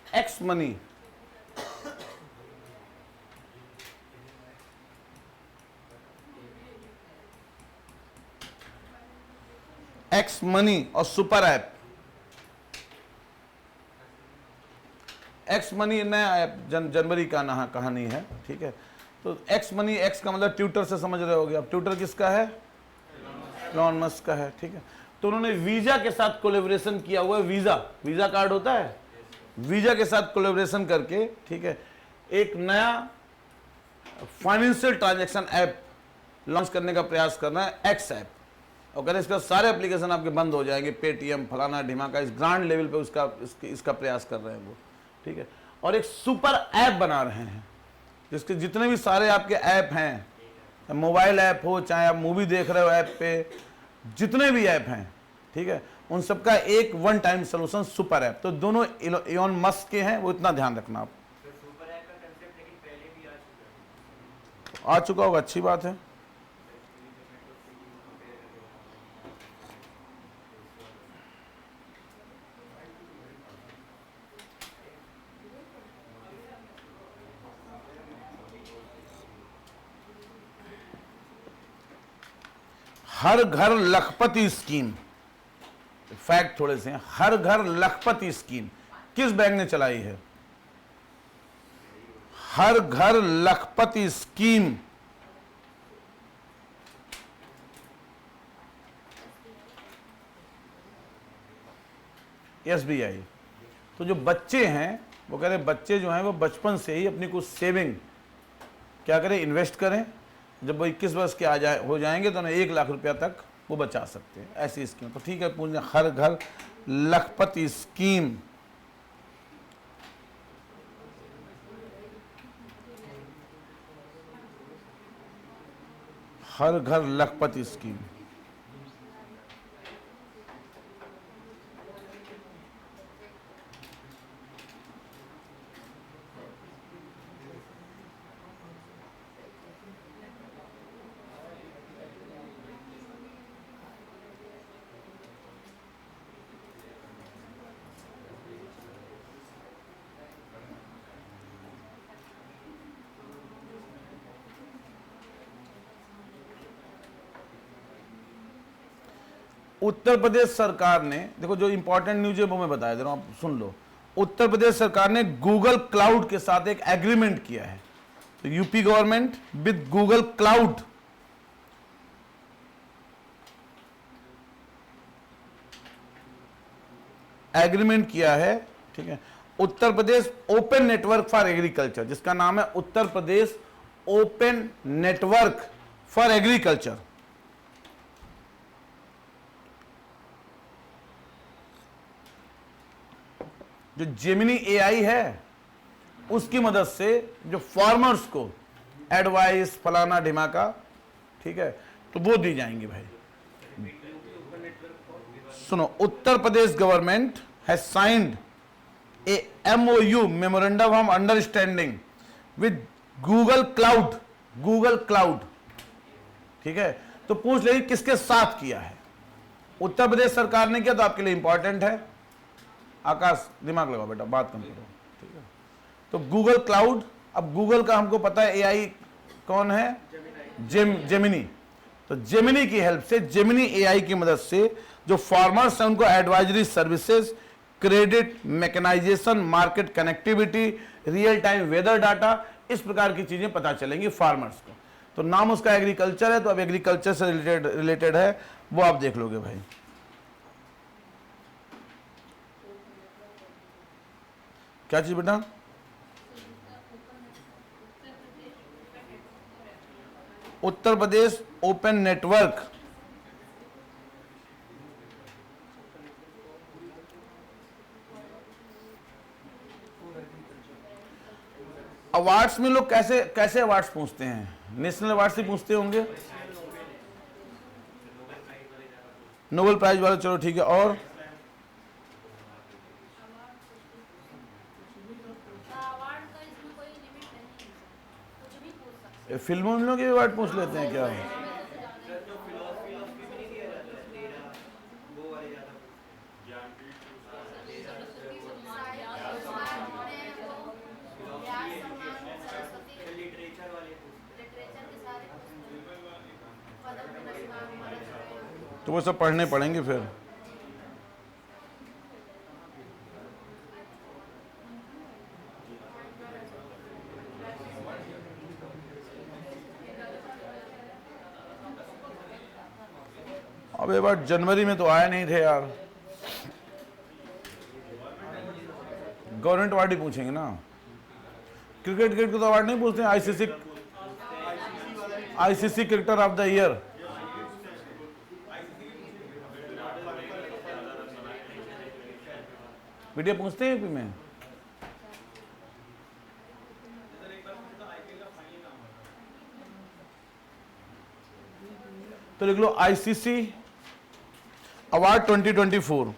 एक्स मनी, एक्स मनी और सुपर ऐप। एक्स मनी नया ऐप जनवरी का नहा कहानी है, ठीक है। तो एक्स मनी, एक्स का मतलब ट्विटर से समझ रहे होगे। अब ट्विटर किसका है? एलन मस्क का है, ठीक है। तो उन्होंने वीजा के साथ कोलैबोरेशन किया हुआ है। वीजा कार्ड होता है, वीजा के साथ कोलैबोरेशन करके, ठीक है, एक नया फाइनेंशियल ट्रांजैक्शन ऐप लॉन्च करने का प्रयास करना है, एक्स ऐप। और कहते हैं इसका सारे एप्लीकेशन आपके बंद हो जाएंगे, पेटीएम फलाना ढिमाका, इस ग्रांड लेवल पे इसका प्रयास कर रहे हैं वो, ठीक है। और एक सुपर ऐप बना रहे हैं जिसके जितने भी सारे आपके ऐप हैं, मोबाइल ऐप हो चाहे आप मूवी देख रहे हो ऐप पे, जितने भी ऐप हैं, ठीक है, उन सबका एक one time solution super app. तो दोनों एलन मस्क के हैं, वो इतना ध्यान रखना आप। तो सुपर ऐप का कांसेप्ट लेकिन पहले भी आ चुका होगा, अच्छी बात है। हर घर लखपति स्कीम, फैक्ट थोड़े से हैं। हर घर लखपति स्कीम किस बैंक ने चलाई है? हर घर लखपति स्कीम एसबीआई। तो जो बच्चे हैं वो कह रहे, बच्चे जो हैं वो बचपन से ही अपनी कुछ सेविंग क्या करें, इन्वेस्ट करें। जब वो 21 वर्ष के हो जाएंगे तो उन्हें 1 लाख रुपया तक वो बचा सकते हैं, ऐसी स्कीम। तो ठीक है, पूछना हर घर लखपति स्कीम। हर घर लखपति स्कीम। उत्तर प्रदेश सरकार ने, देखो जो इंपॉर्टेंट न्यूज है वो मैं बताया दे रहा हूं, आप सुन लो। उत्तर प्रदेश सरकार ने गूगल क्लाउड के साथ एक एग्रीमेंट किया है। तो UP government with Google cloud agreement किया है, ठीक है। Uttar Pradesh open network for agriculture, जिसका नाम है Uttar Pradesh open network for agriculture. जो जेमिनी एआई है उसकी मदद से जो फार्मर्स को एडवाइस फलाना ढिमाका, ठीक है, तो वो दी जाएंगे भाई। सुनो, Uttar Pradesh government has signed a MOU, memorandum of understanding, with Google Cloud. Google Cloud, ठीक है। तो पूछ लेंगे किसके साथ किया है? उत्तर प्रदेश सरकार ने किया, तो आपके लिए इंपॉर्टेंट है। आकाश दिमाग लगाओ बेटा, बात कम करो, ठीक है। तो गूगल क्लाउड, अब गूगल का हमको पता है एआई कौन है, जेमिनी। तो जेमिनी की हेल्प से, जेमिनी एआई की मदद से जो फार्मर्स हैं उनको advisory services, credit, mechanisation, market connectivity, real time weather data, इस प्रकार की चीजें पता चलेंगी फार्मर्स को। तो नाम उसका एग्रीकल्चर है, तो अब एग्रीकल्चर से रिलेटेड है, वो आप देख लोगे भाई। क्या चीज बेटा? Uttar Pradesh open network. Awards में लोग कैसे कैसे अवार्ड्स पूछते हैं? नेशनल अवार्ड से पूछते होंगे, नोबेल प्राइज वाले, चलो ठीक है। और अवार्ड का इसमें कोई लिमिट नहीं है, कुछ भी पूछ सकते हैं। फिल्मों में भी अवार्ड पूछ लेते हैं क्या? लिटरेचर वाले पूछते लिटरेचर के सारे पदम पुरस्कार, भारत तो वो सब पढ़ने पड़ेंगे फिर। अब ये बार जनवरी में तो आए नहीं थे यार। गवर्नमेंट अवार्ड ही पूछेंगे ना। क्रिकेट क्रिकेट को तो अवार्ड नहीं पूछते हैं। ICC cricketer of the year, media पूछते हैं यूपी में। तो लिख लो आईसीसी अवार्ड 2024।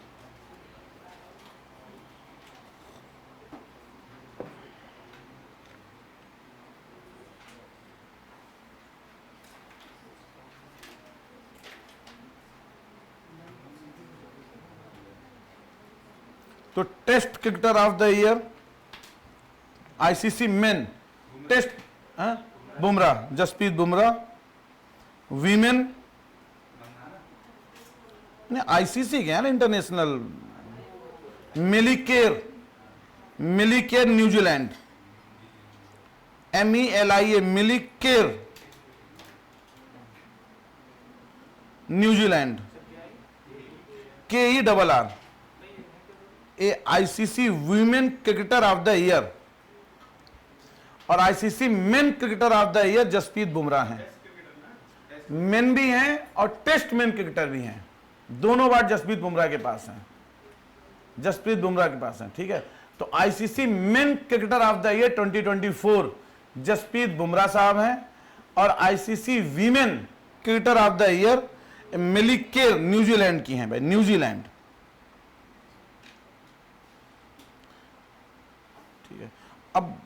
तो test cricketer of the year ICC men test, Bumrah, Jasprit Bumrah. Women ने आईसीसी के हैं ना, international. Melie Kerr, Melie Kerr New Zealand, MELIA, Melie Kerr New Zealand, KERR, ICC women cricketer of the year. और ICC men cricketer of the year Jasprit Bumrah हैं। Men भी हैं और test main cricketer भी हैं, दोनों बार जसप्रीत बुमराह के पास हैं, जसप्रीत बुमराह के पास हैं। ठीक है, तो ICC men cricketer of the year 2024 Jasprit Bumrah साहब हैं। और ICC women cricketer of the year Melie Kerr New Zealand की हैं भाई, न्यूजीलैंड। ठीक है, अब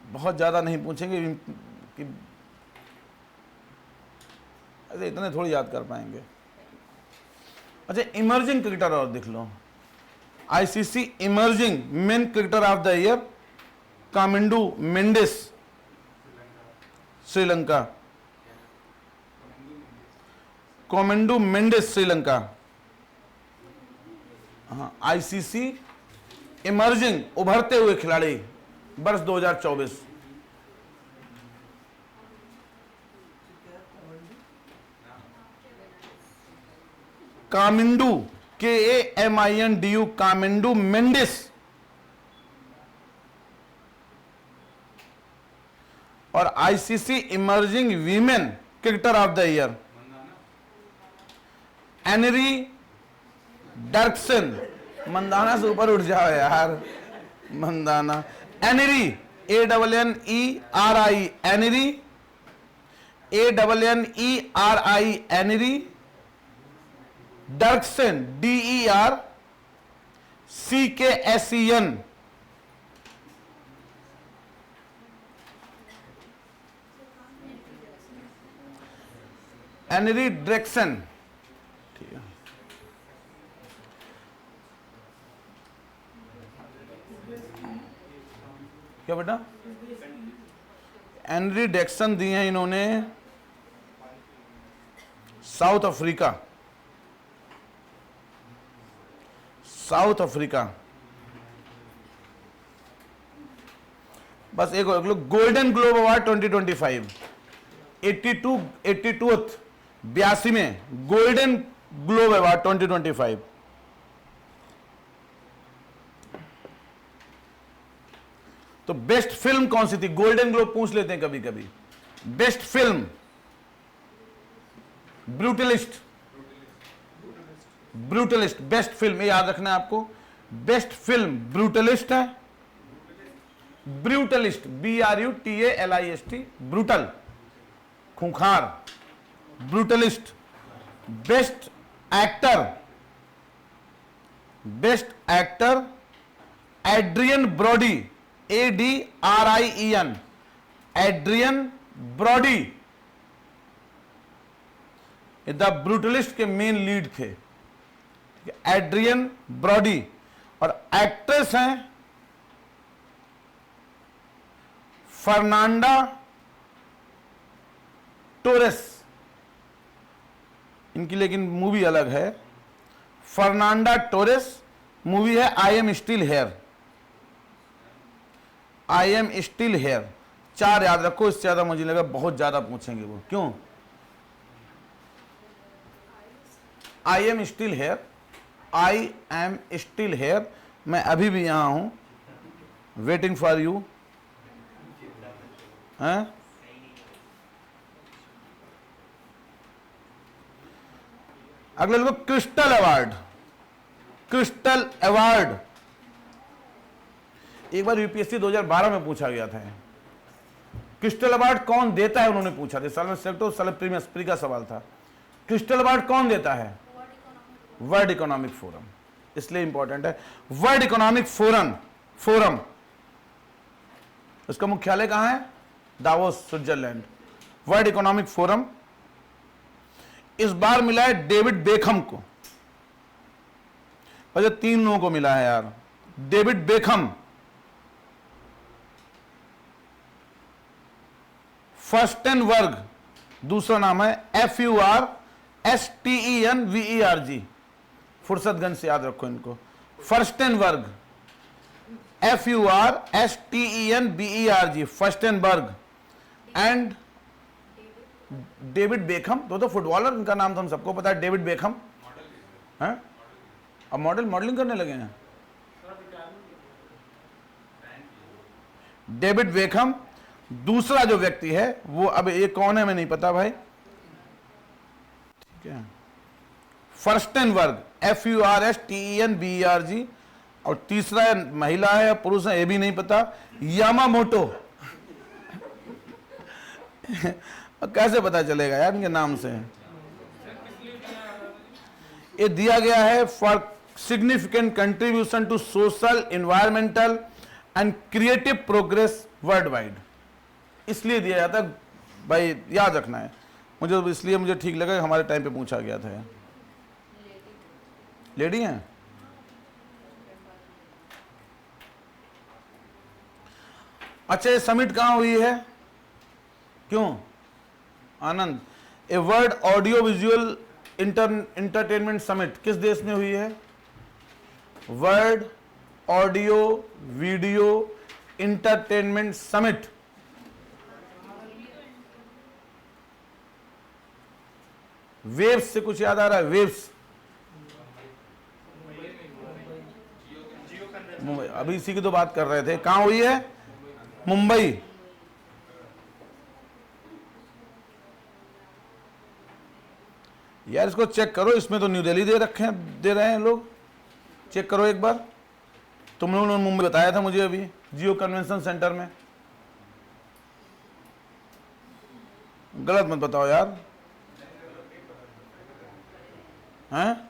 बहुत ज्यादा नहीं पूछेंगे कि ऐसे इतने थोड़ी याद कर पाएंगे। अच्छा, इमर्जिंग क्रिकेटर और देख लो। ICC emerging men cricketer of the year Kamindu Mendis, Sri Lanka. Kamindu Mendis, Sri Lanka. हाँ, आईसीसी इमर्जिंग उभरते हुए खिलाड़ी वर्ष 2024। कामिंडू, KAMINDU, कामिंडू मेंडिस। और ICC emerging women cricketer of the year Annerie Dercksen. Mandhana से ऊपर उठ जाओ यार, Mandhana. Annerie, ANNERI, Annerie, ANNERI, Annerie Dercksen, DERCKSEN। Annerie Dercksen. ठीक है, क्या बेटा? एनरी डेक्सन दिए हैं इन्होंने साउथ अफ्रीका। South Africa. बस एक लोग गोल्डन ग्लोब अवार्ड 2025 82 में गोल्डन ग्लोब अवार्ड 2025। तो बेस्ट फिल्म कौन सी थी? गोल्डन ग्लोब पूछ लेते हैं कभी कभी। Best film Brutalist. Brutalist best film, ये याद रखना है आपको। बेस्ट फिल्म ब्रूटलिस्ट है। ब्रूटलिस्ट BRUTALIST, ब्रूटल, खूंखार, Brutalist. Best actor, Adrien Brody, ADRIEN, Adrien Brody. The Brutalist के मेन लीड थे, एड्रियन ब्रॉडी। और एक्ट्रेस हैं फर्नांडा टोरेस। इनकी लेकिन मूवी अलग है। फर्नांडा टोरेस, मूवी है I am still here. I am still here. 4 याद रखो, इससे ज्यादा मुझे लगा बहुत ज्यादा पूछेंगे वो। क्यों? आई am still here, I am still hair, मैं अभी भी यहां हूं, वेटिंग फॉर यू। अगले लोग क्रिस्टल अवार्ड। क्रिस्टल अवार्ड एक बार यूपीएससी 2012 में पूछा गया था। क्रिस्टल अवार्ड कौन देता है उन्होंने पूछा था। साल में सेलेक्ट हो, साल प्रीमियस प्री का सवाल था। क्रिस्टल अवार्ड कौन देता है? World Economic forum. इसलिए इंपॉर्टेंट है। वर्ल्ड इकोनॉमिक फोरम इसका मुख्यालय कहां है? Davos, Switzerland. World Economic forum इस बार मिला है डेविड बेकहम को। और 3 लोगों को मिला है यार। डेविड बेकहम, फर्स्टेनबर्ग, दूसरा नाम है FURSTENVERG। फुर्सतगंज से याद रखो इनको। फर्स्टेनबर्ग, FURSTENBERG, फर्स्टेनबर्ग। एंड डेविड बेकहम, तो फुटबॉलर, इनका नाम तो हम सबको पता है, डेविड बेकहम। हैं? अब मॉडलिंग करने लगे हैं। David Beckham. दूसरा जो व्यक्ति है वो, अब ये कौन है मैं नहीं पता भाई, ठीक है। फर्स्टेनबर्ग, FURSTENBERG। और तीसरा है, महिला है या पुरुष है ये भी नहीं पता, यामामोटो। कैसे पता चलेगा यार इनके नाम से? ये दिया गया है for significant contribution to social, environmental and creative progress world wide. इसलिए दिया जाता है भाई, याद रखना है मुझे। इसलिए मुझे ठीक लगा कि हमारे टाइम पे पूछा गया था। लेडी हैं? अच्छा, ये समिट कहां हुई है? क्यों? Anand. A world audio visual entertainment summit किस देश में हुई है? World audio video entertainment summit waves से कुछ याद आ रहा है? वेव्स मुंबई। अभी इसी की तो बात कर रहे थे। कहां हुई है? मुंबई। यार इसको चेक करो, इसमें तो न्यू दिल्ली दे रहे हैं लोग। चेक करो एक बार। तुम लोगों ने मुंबई बताया था मुझे अभी, जियो कन्वेंशन सेंटर में। गलत मत बताओ यार। हैं?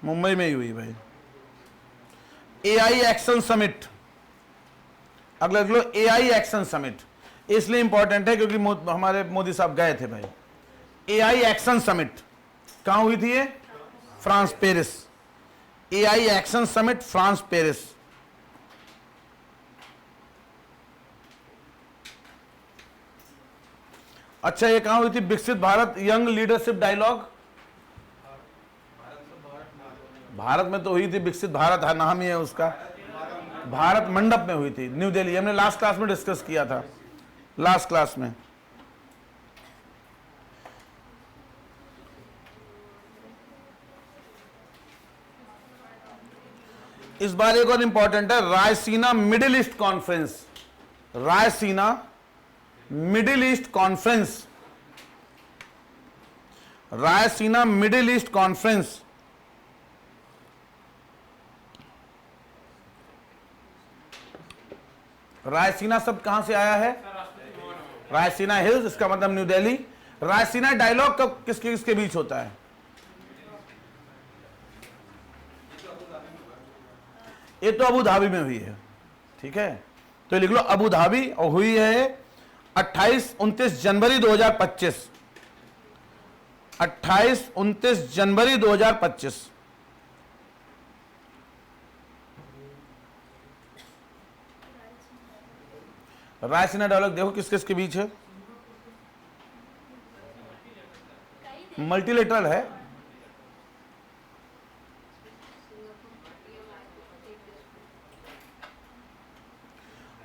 मुंबई में ही हुई भाई। AI action summit. अगला AI एक्शन समिट इसलिए इंपॉर्टेंट है क्योंकि हमारे मोदी साहब गए थे भाई। AI एक्शन समिट कहां हुई थी? ये France, Paris. AI action summit France, Paris. अच्छा, ये कहाँ हुई थी Viksit Bharat young leadership dialogue? Bharat में तो हुई थी, विकसित भारत है नाम ही है उसका। भारत मंडप में हुई थी, न्यू दिल्ली। हमने लास्ट क्लास में डिस्कस किया था, लास्ट क्लास में। इस बार एक और इंपॉर्टेंट है, Raisina middle east conference. Raisina middle east conference, Raisina middle east conference. Raisina शब्द कहां से आया है? रायसीना हिल्स, इसका मतलब न्यू दिल्ली। रायसीना डायलॉग कब किसके किसके बीच होता है? ये तो अबू धाबी में हुई है, ठीक है, तो लिख लो अबू धाबी, और हुई है 28-29 जनवरी 2025। 28-29 जनवरी 2025। रायसीना डायलॉग देखो किस किस के बीच है। मल्टीलेटरल है।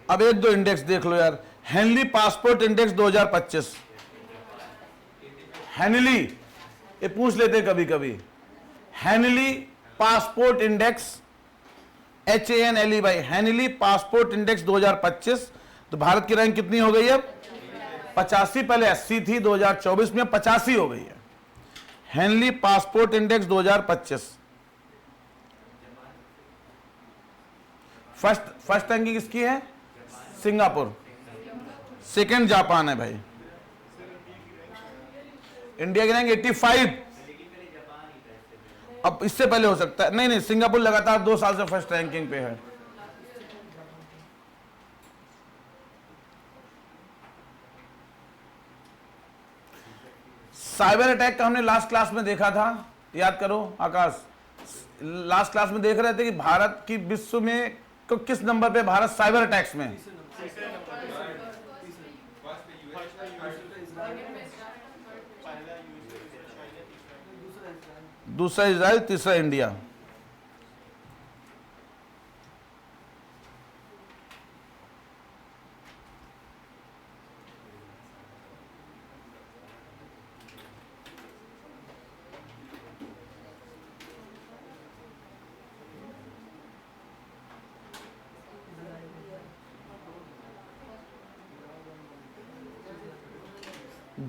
अब एक दो इंडेक्स देख लो यार। Henley passport index 2025। हेनली, ये पूछ लेते कभी कभी। हेनली पासपोर्ट इंडेक्स, HANLE भाई, हेनली पासपोर्ट इंडेक्स 2025। तो भारत की रैंक कितनी हो गई है? 85, पहले 80 थी, 2024 में 85 हो गई है। Henley passport index 2025। First ranking किसकी है? सिंगापुर। सेकंड जापान है भाई। इंडिया की रैंक 85। अब इससे पहले हो सकता है, नहीं नहीं, सिंगापुर लगातार 2 साल से फर्स्ट रैंकिंग पे है। साइबर अटैक का हमने लास्ट क्लास में देखा था, याद करो आकाश। लास्ट क्लास में देख रहे थे कि भारत की विश्व में किस नंबर पे भारत साइबर अटैक्स में? दूसरा इजराइल, तीसरा India.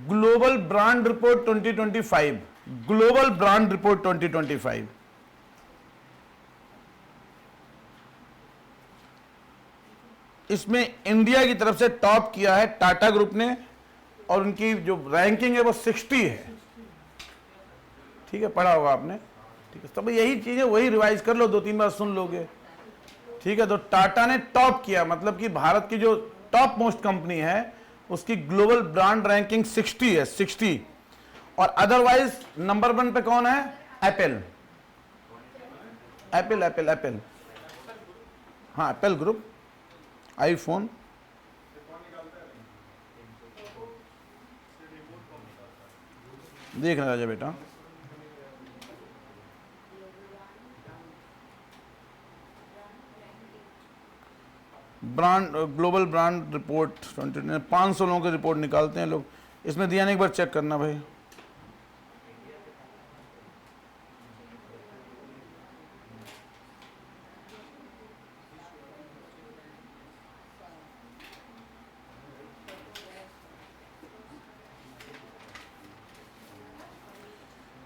Global brand report 2025, global brand report 2025। इसमें इंडिया की तरफ से टॉप किया है टाटा ग्रुप ने, और उनकी जो रैंकिंग है वो 60 है। ठीक है, पढ़ा होगा आपने, ठीक है। तो यही चीजें वही रिवाइज कर लो, 2-3 बार सुन लोगे, ठीक है। तो टाटा ने टॉप किया, मतलब कि भारत की जो टॉप मोस्ट कंपनी है उसकी ग्लोबल ब्रांड रैंकिंग 60 है, 60। और अदरवाइज नंबर 1 पे कौन है? एप्पल। एप्पल एप्पल एप्पल, हाँ, एप्पल ग्रुप, आईफोन। देखना राजा बेटा, ब्रांड ग्लोबल ब्रांड रिपोर्ट 500 लोगों की रिपोर्ट निकालते हैं लोग। इसमें दिया नहीं, एक बार चेक करना भाई।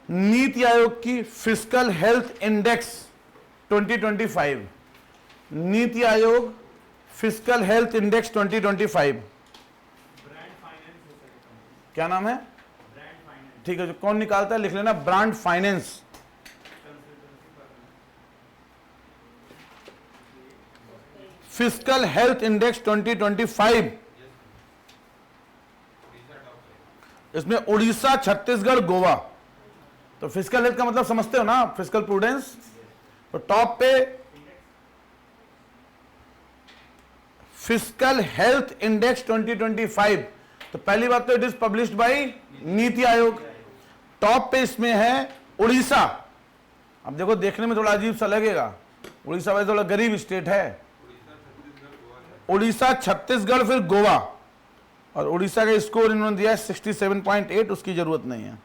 नीति आयोग की fiscal health index 2025, NITI Aayog fiscal health index 2025। क्या नाम है? ठीक है, जो कौन निकालता है लिख लेना, brand finance. Fiscal health index 2025। इसमें उड़ीसा, छत्तीसगढ़, गोवा। तो फिस्कल हेल्थ का मतलब समझते हो ना, फिस्कल प्रूडेंस। तो टॉप पे फिस्कल हेल्थ इंडेक्स 2025 तो पहली बात तो it is published by NITI Aayog. Top पे इसमें है उड़ीसा। अब देखो देखने में थोड़ा अजीब सा लगेगा, उड़ीसा वैसे थोड़ा गरीब स्टेट है। उड़ीसा, छत्तीसगढ़, फिर गोवा। और उड़ीसा का स्कोर इन्होंने दिया है 67.8, उसकी जरूरत नहीं है।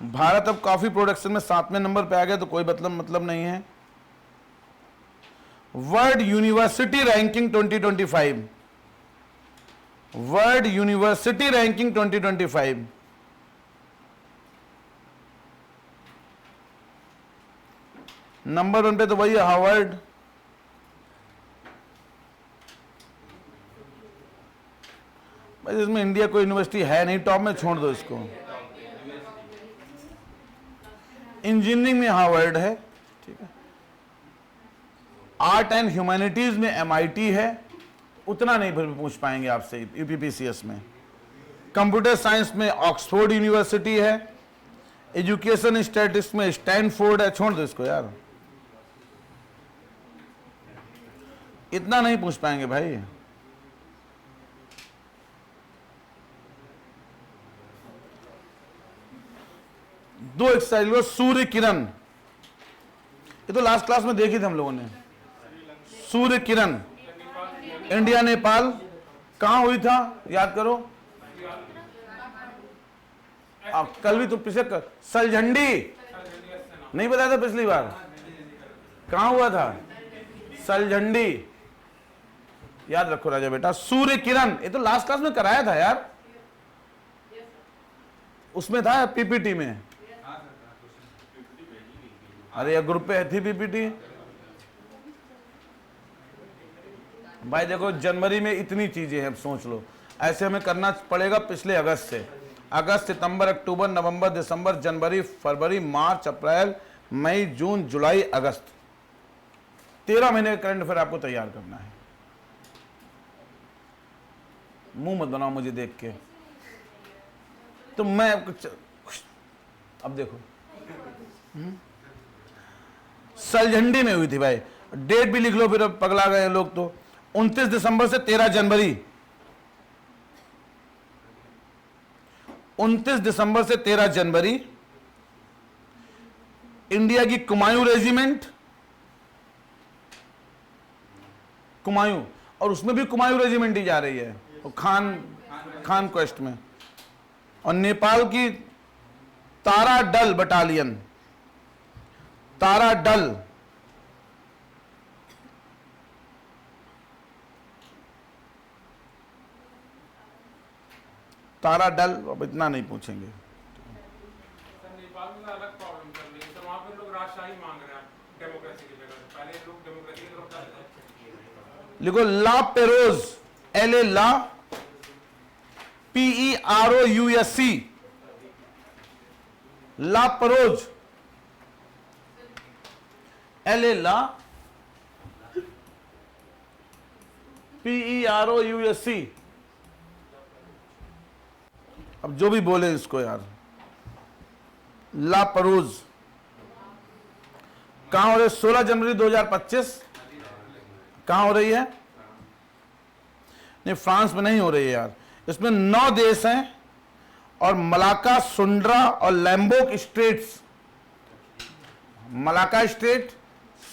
भारत अब कॉफी प्रोडक्शन में 7वें नंबर पे आ गया, तो कोई मतलब नहीं है। World university ranking 2025, world university ranking 2025, number 1 पे तो वही है हार्वर्ड। भाई इसमें इंडिया कोई यूनिवर्सिटी है नहीं टॉप में, छोड़ दो इसको। इंजीनियरिंग में हार्वर्ड है, ठीक है। आर्ट एंड ह्यूमैनिटीज में MIT है, उतना नहीं फिर पूछ पाएंगे आपसे यूपीपीसीएस में। कंप्यूटर साइंस में ऑक्सफोर्ड यूनिवर्सिटी है। एजुकेशन स्टैटिस्टिक्स में स्टैनफोर्ड है, छोड़ दो इसको यार, इतना नहीं पूछ पाएंगे भाई। दो एक्सरसाइज, सूर्य किरण, ये तो लास्ट क्लास में देखी थी हम लोगों ने। सूर्य किरण, इंडिया नेपाल कहां हुई था, याद करो। कल भी तो पिछले सलझंडी नहीं बताया था पिछली बार, कहां हुआ था सलझंडी, याद रखो राजा बेटा। सूर्य किरण, ये तो लास्ट क्लास में कराया था यार, उसमें था पीपीटी में। अरे ये ग्रुप पे थी पीपीटी। भाई देखो जनवरी में इतनी चीजें हैं, सोच लो, ऐसे हमें करना पड़ेगा पिछले अगस्त से। अगस्त, सितंबर, अक्टूबर, नवंबर, दिसंबर, जनवरी, फरवरी, मार्च, अप्रैल, मई, जून, जुलाई, अगस्त, 13 महीने का करंट अफेयर आपको तैयार करना है। मुंह मत बनाओ मुझे देख के, तो मैं अब देखो सलझंडी में हुई थी भाई, डेट भी लिख लो, फिर अब पगला गए लोग तो। 29 दिसंबर से 13 जनवरी, 29 दिसंबर से 13 जनवरी इंडिया की कुमायूं रेजिमेंट, कुमायूं, और उसमें भी कुमायूं रेजिमेंट ही जा रही है, और खान क्वेस्ट में। और नेपाल की तारा डल बटालियन, तारा डल, तारा डल, अब इतना नहीं पूछेंगे। सर नेपाल में अलग प्रॉब्लम चल रही है, तो वहाँ पे लोग राजशाही मांग रहे हैं डेमोक्रेसी की जगह, पहले लोग डेमोक्रेसी की तरफ जाते थे। लिखो ला पेरोज, LA ला, PEROUSC, ला परोज, LA ला, PEROUSC। अब जो भी बोले इसको यार, ला परोज कहां हो रही है? 16 जनवरी 2025 कहां हो रही है? नहीं, फ्रांस में नहीं हो रही है यार। इसमें 9 देश हैं, और मलाका, सुंड्रा और Lombok straits, Malacca strait,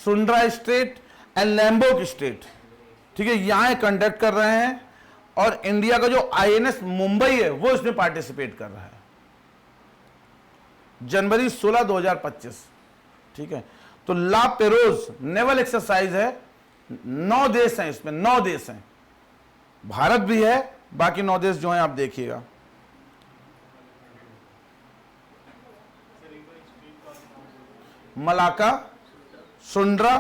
Sunda strait and Lombok strait, ठीक है, यहां कंडक्ट कर रहे हैं। और इंडिया का जो INS मुंबई है वो इसमें पार्टिसिपेट कर रहा है, जनवरी 16, 2025, ठीक है। तो ला पेरोज नेवल एक्सरसाइज है, 9 देश हैं इसमें, 9 देश हैं, भारत भी है, बाकी 9 देश जो हैं आप देखिएगा। मलाका, सुंड्रा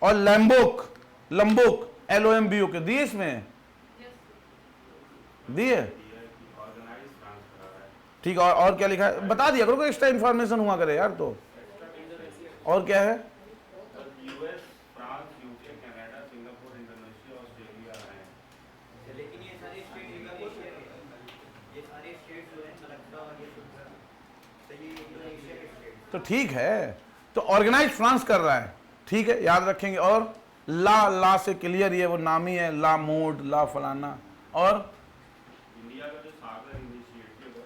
और लैम्बोक, लंबोक, LOMBOK दिए इसमें, दिए, ठीक। और क्या लिखा है बता दिया करो, एक्स्ट्रा इंफॉर्मेशन हुआ करे यार। तो और क्या है? US, France, UK, Canada, Singapore, Indonesia, Australia है। लेकिन ये सारे स्टेट इंडोनेशिया के, ये सारे स्टेट जो है मलक्का और ये सब, तो ये इंडोनेशिया के स्टेट तो ठीक है, तो ऑर्गेनाइज फ्रांस कर रहा है, ठीक है, याद रखेंगे। और ला से क्लियर, ये वो नामी है, ला मोड, ला फलाना। और इंडिया का जो सागर इनिशिएटिव है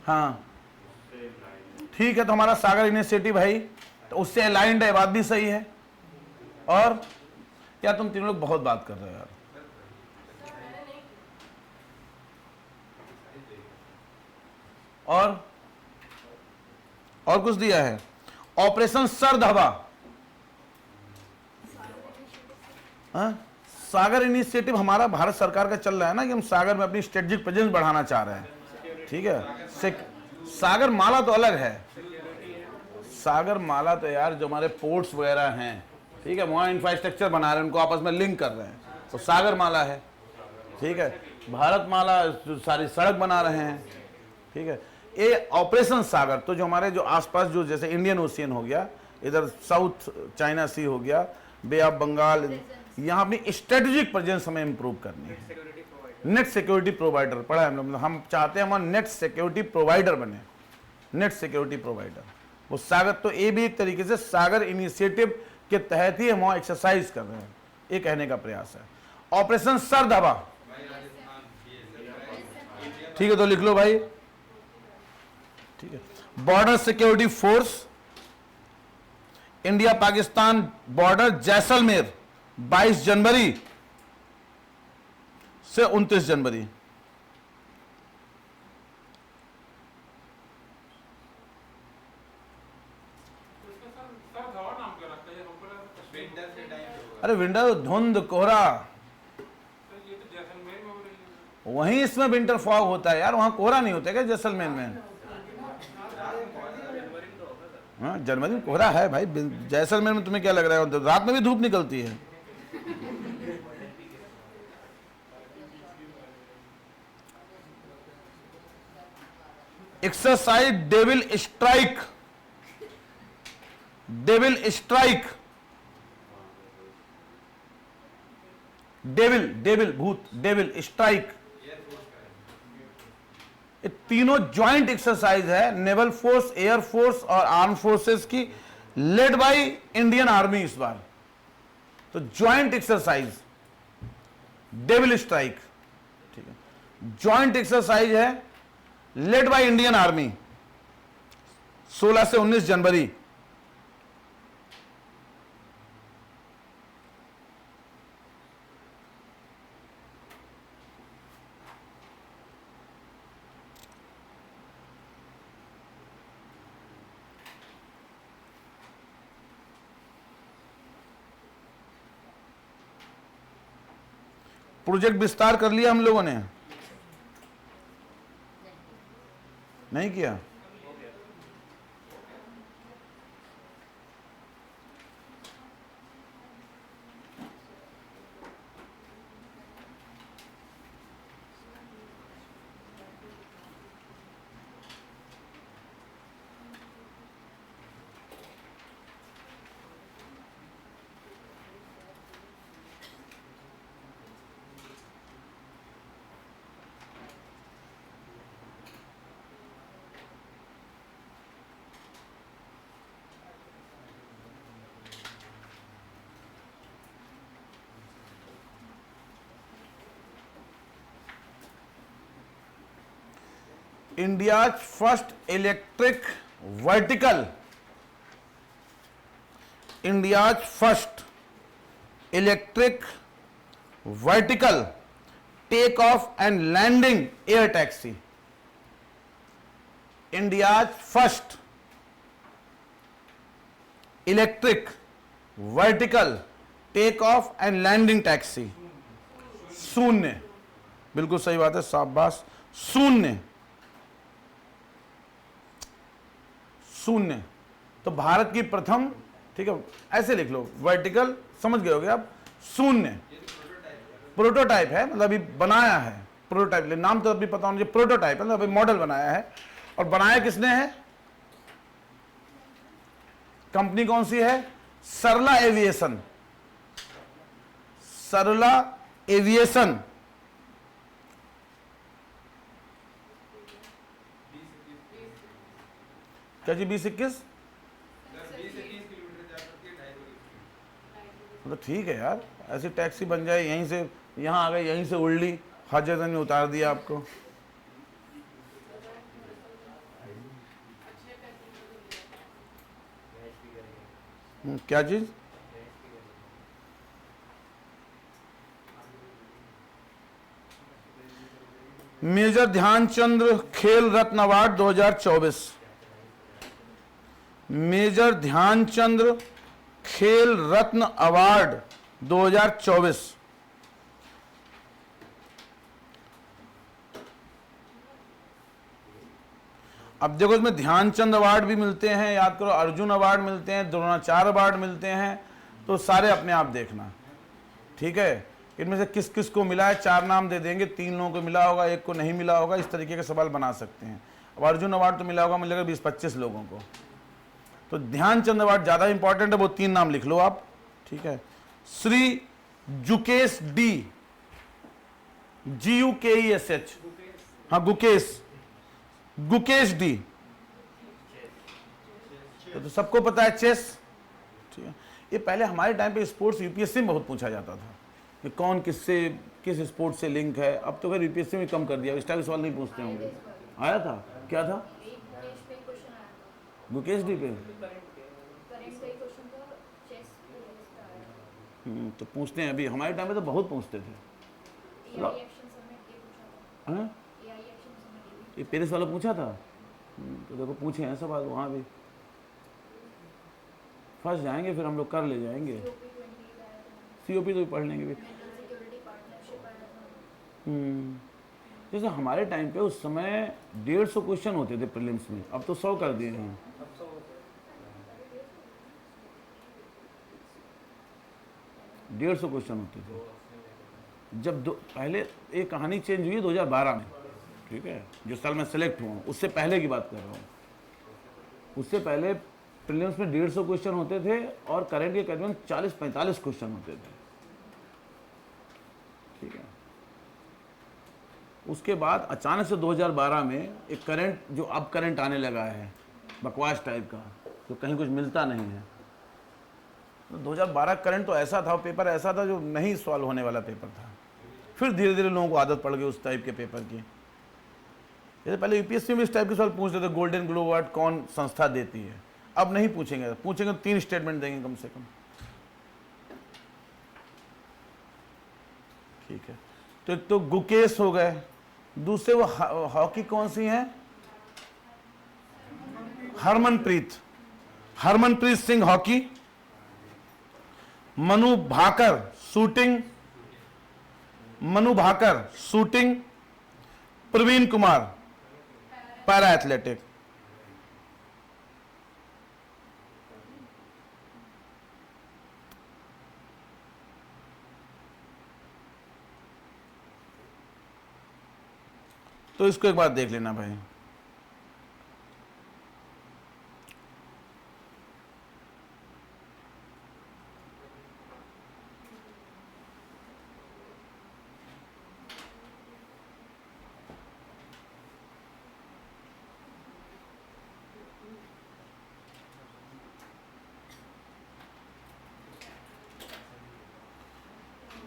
हाँ उससे लाइन ठीक है, तो हमारा सागर इनिशिएटिव है ही, तो उससे अलाइंड है, बात भी सही है। और क्या तुम तीनों लोग बहुत बात कर रहे हो यार। और कुछ दिया है, ऑपरेशन सर्द हवा। हाँ? सागर इनिशिएटिव हमारा भारत सरकार का चल रहा है ना, कि हम सागर में अपनी स्ट्रेटेजिक प्रेजेंस बढ़ाना चाह रहे हैं, ठीक है। सागर माला तो अलग है, सागर माला तो यार जो हमारे पोर्ट्स वगैरह हैं, ठीक है, वहाँ इंफ्रास्ट्रक्चर बना रहे हैं, उनको आपस में लिंक कर रहे हैं, तो सागर माला है, ठीक है। भारत माला सारी सड़क बना रहे हैं, ठीक है। ये ऑपरेशन सागर, तो जो हमारे जो आसपास जो जैसे इंडियन ओशियन हो गया, इधर साउथ चाइना सी हो गया, बे ऑफ बंगाल, यहाँ अपनी स्ट्रेटेजिक प्रेजेंस हमें इंप्रूव करनी है। नेट सिक्योरिटी प्रोवाइडर पढ़ा है हम चाहते हैं हम नेट सिक्योरिटी प्रोवाइडर बने, नेट सिक्योरिटी प्रोवाइडर। वो सागर, तो ये भी एक तरीके से सागर इनिशिएटिव के तहत ही हम वहाँ एक्सरसाइज कर रहे हैं, ये कहने का प्रयास है। ऑपरेशन सर्द हवा, ठीक है, तो लिख लो भाई, ठीक है। Border security force, India Pakistan border Jaisalmer 22 जनवरी से 29 जनवरी। इसका सर हवा नाम क्या रखा है? हमको लगा कश्मीर। विंटर के टाइम पे होगा। अरे विंटर, धुंध, कोहरा, तो ये तो जैसलमेर में हो रही है। वहीं इसमें विंटर फॉग होता है यार, वहां कोहरा नहीं होता क्या जैसलमेर में? हाँ, जनवरी में कोहरा है भाई, जैसलमेर में तुम्हें क्या लग रहा है, रात में भी धूप निकलती है। Exercise devil strike, devil strike, devil devil भूत, डेविल स्ट्राइक, ये तीनों ज्वाइंट एक्सरसाइज है, नेवल फोर्स, एयर फोर्स और आर्म फोर्सेस की, लेड बाय इंडियन आर्मी इस बार। तो ज्वाइंट एक्सरसाइज डेविल स्ट्राइक, ठीक है, ज्वाइंट एक्सरसाइज है, लेड बाय इंडियन आर्मी, 16 से 19 जनवरी। प्रोजेक्ट विस्तार कर लिया हम लोगों ने, नहीं किया? India's first electric vertical, India's first electric vertical take-off and landing air taxi, India's first electric vertical take-off and landing taxi। शून्य, बिल्कुल सही बात है, शाबाश, शून्य, शून्य। तो भारत की प्रथम, ठीक है, ऐसे लिख लो, वर्टिकल, समझ गए होगे आप, शून्य, प्रोटोटाइप है, मतलब अभी बनाया है, प्रोटोटाइप, नाम तो अभी पता होना चाहिए, प्रोटोटाइप मतलब अभी मॉडल बनाया है। और बनाया किसने है? कंपनी कौन सी है? सरला एविएशन, सरला एविएशन, क्या जी 2021? तो ठीक है यार, ऐसी टैक्सी बन जाए, यहीं से यहाँ आ गए, यहीं से उड़ ली, हजरत ने उतार दिया आपको। क्या चीज? मेजर ध्यानचंद खेल रत्न अवार्ड 2024। मेजर ध्यानचंद खेल रत्न अवार्ड 2024। अब देखो इसमें ध्यानचंद अवार्ड भी मिलते हैं, याद करो, अर्जुन अवार्ड मिलते हैं, द्रोणाचार्य अवार्ड मिलते हैं, तो सारे अपने आप देखना, ठीक है। इनमें से किस किस को मिला है, 4 नाम दे देंगे, 3 लोगों को मिला होगा, 1 को नहीं मिला होगा, इस तरीके के सवाल बना सकते हैं। अब अर्जुन अवार्ड तो मिला होगा, मिलेगा 20-25 लोगों को, तो ध्यानचंद अवार्ड ज़्यादा इंपॉर्टेंट है, वो 3 नाम लिख लो आप, ठीक है। श्री जुकेश डी, GUKESH, हाँ गुकेश, गुकेश डी, तो सबको पता है चेस, ठीक है। ये पहले हमारे टाइम पे स्पोर्ट्स यूपीएससी में बहुत पूछा जाता था कि कौन किससे किस स्पोर्ट्स से लिंक है। अब तो खैर यूपीएससी में कम कर दिया, इस टाइप के सवाल नहीं पूछते होंगे। आया था, क्या था? एक मुकेश पे क्वेश्चन आया था, गुकेश डी पे करंट का ही क्वेश्चन था, चेस पे आया था। तो पूछते हैं, अभी हमारे टाइम में तो बहुत पूछते थे। एआई एक्शन समिट ये पूछा था, हाँ, एआई एक्शन समिट ये पेरिस वाला पूछा था। तो देखो पूछे हैं सवाल वहाँ भी, फंस जाएंगे फिर हम लोग, कर ले जाएंगे। COP तो भी पढ़ लेंगे भी। सिक्योरिटी पार्टनरशिप आया था। जैसे हमारे टाइम पे उस समय 150 क्वेश्चन होते थे प्रीलिम्स में, अब तो 100 कर दिए हैं। 150 क्वेश्चन होते थे। जब पहले एक कहानी चेंज हुई 2012 में, ठीक है, जो साल मैं सेलेक्ट हुआ, उससे पहले की बात कर रहा हूँ। उससे पहले प्रीलिम्स में 150 क्वेश्चन होते थे और करंट के करीबन 40-45 क्वेश्चन होते थे, ठीक है। उसके बाद अचानक से 2012 में एक करंट, जो अब करंट आने लगा है बकवास टाइप का, जो कहीं कुछ मिलता नहीं है, तो 2012 करंट तो ऐसा था, पेपर ऐसा था जो नहीं सॉल्व होने वाला पेपर था। फिर धीरे धीरे लोगों को आदत पड़ गई उस टाइप के पेपर की। जैसे पहले यूपीएससी में इस टाइप के सवाल पूछते थे, गोल्डन ग्लोब अवार्ड कौन संस्था देती है, अब नहीं पूछेंगे, पूछेंगे तो 3 स्टेटमेंट देंगे कम से कम, ठीक है। तो एक तो गुकेश हो गए, दूसरे वो हॉकी कौन सी है, Harmanpreet, Harmanpreet Singh hockey, Manu Bhaker shooting, Manu Bhaker shooting, Praveen Kumar para athletic. तो इसको एक बार देख लेना भाई।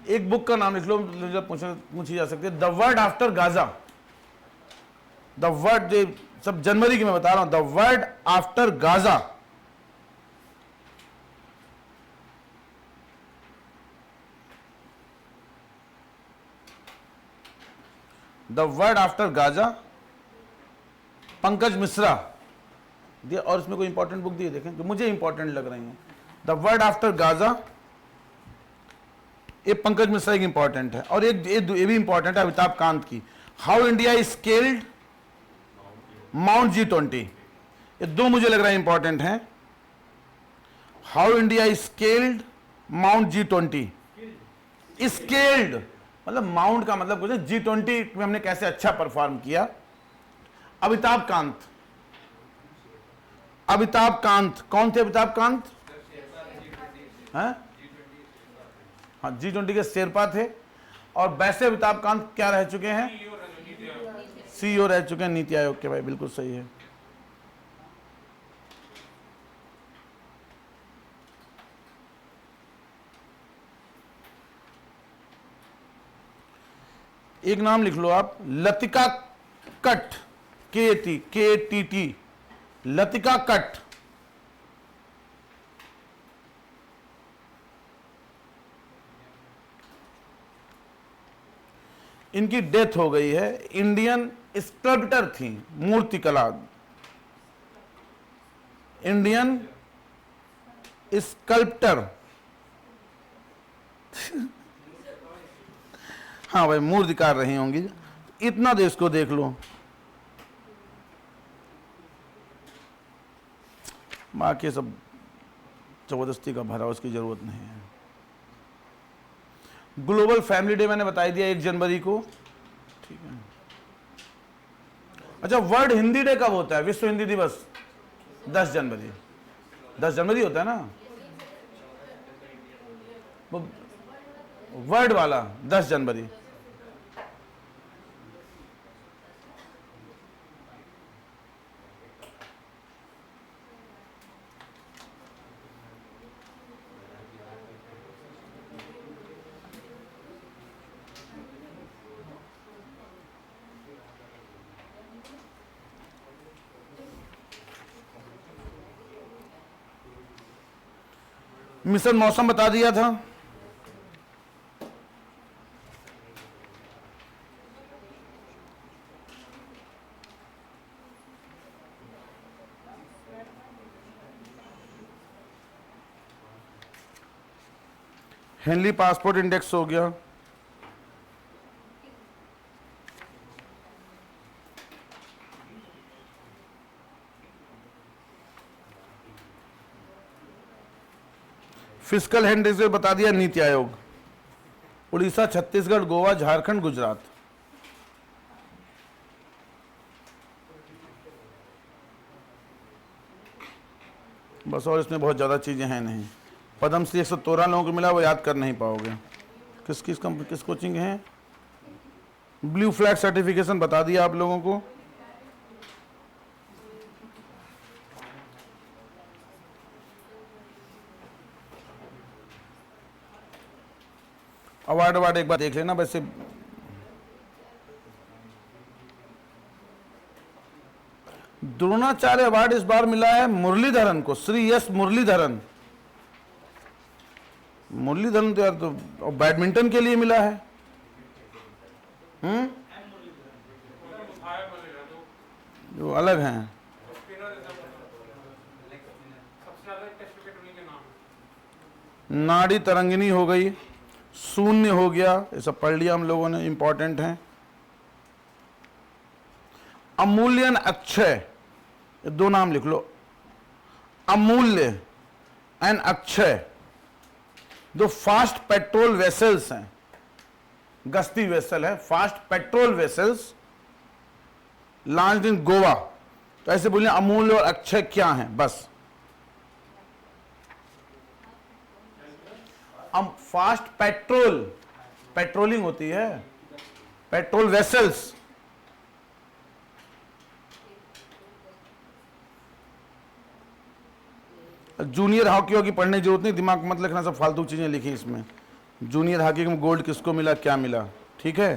एक बुक का नाम लिख लो, पूछी जा सकती है, the word after Gaza. The word, सब जनवरी की मैं बता रहा हूं, the word after Gaza. The word after Gaza, Pankaj Mishra दिया, और इसमें कोई इंपॉर्टेंट बुक दी देखें जो मुझे इंपॉर्टेंट लग रही हैं। द वर्ड आफ्टर गाजा, ये पंकज मिश्रा की इंपॉर्टेंट है, और एक ये भी इंपॉर्टेंट है अमिताभ कांत की, how India is scaled mount G20। ये 2 मुझे लग रहा है इंपॉर्टेंट है। How India is scaled mount G20। Scaled मतलब माउंट का मतलब कुछ है, G20 में हमने कैसे अच्छा परफॉर्म किया। अमिताभ कांत, अमिताभ कांत कौन थे? अमिताभ कांत हैं, हाँ G20 के शेरपा थे, और वैसे अमिताभ कांत क्या रह चुके हैं? CEO रह चुके हैं नीति आयोग के। भाई बिल्कुल सही है। एक नाम लिख लो आप, Latika cut, KTT, Latika cut. इनकी डेथ हो गई है। इंडियन स्कल्प्टर थी, मूर्तिकला, इंडियन स्कल्प्टर। हाँ भाई, मूर्तिकार रही होंगी। इतना देश को देख लो, बाकी सब जबरदस्ती का भरा, उसकी जरूरत नहीं है। ग्लोबल फैमिली डे मैंने बता दिया 1 जनवरी को, ठीक है। अच्छा, वर्ल्ड हिंदी डे कब होता है? विश्व हिंदी दिवस 10 जनवरी। 10 जनवरी होता है ना, वर्ल्ड वाला 10 जनवरी। मिशन मौसम बता दिया था। हेनली पासपोर्ट इंडेक्स हो गया। फिस्कल इंडेक्स बता दिया नीति आयोग। उड़ीसा, छत्तीसगढ़, गोवा, झारखंड, गुजरात। बस, और इसमें बहुत ज़्यादा चीज़ें हैं नहीं। पद्मश्री 113 लोगों को मिला, वो याद कर नहीं पाओगे। किस कोचिंग है? ब्लू फ्लैग सर्टिफिकेशन बता दिया आप लोगों को। अवार्ड एक बार देख लेना। वैसे द्रोणाचार्य अवार्ड इस बार मिला है मुरलीधरन को, श्री एस मुरलीधरन। मुरलीधरन तो यार, तो बैडमिंटन के लिए मिला है। जो अलग हैं, नाड़ी तरंगिनी हो गई, शून्य हो गया, ये सब पढ़ लिया हम लोगों ने, इंपॉर्टेंट हैं। अमूल्यन अक्षय, ये 2 नाम लिख लो, अमूल्य and Akshay. 2 fast patrol vessels हैं, गश्ती वेसल है, fast patrol vessels launched in Goa. तो ऐसे बोलिए अमूल्य और अक्षय क्या हैं, बस। फास्ट पेट्रोल, पेट्रोलिंग होती है, पेट्रोल वेसल्स। जूनियर हॉकी की पढ़ने की जरूरत नहीं, दिमाग मत लिखना, सब फालतू चीजें लिखी इसमें। जूनियर हॉकी में गोल्ड किसको मिला, क्या मिला, ठीक है।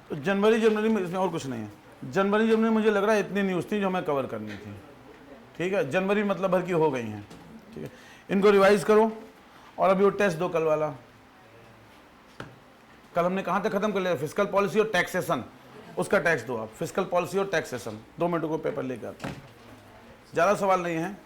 तो जनवरी में इसमें और कुछ नहीं है। जनवरी मुझे लग रहा है इतनी न्यूज़ थी जो हमें कवर करनी थी, ठीक है। जनवरी मतलब भर की हो गई हैं, ठीक है। इनको रिवाइज करो। और अभी वो टेस्ट दो कल वाला। कल हमने कहाँ तक खत्म कर लिया? फिस्कल पॉलिसी और टैक्सेशन, उसका टैक्स दो आप। फिस्कल पॉलिसी और टैक्सेशन 2 मिनटों को पेपर लेकर आता हूँ, ज़्यादा सवाल नहीं है।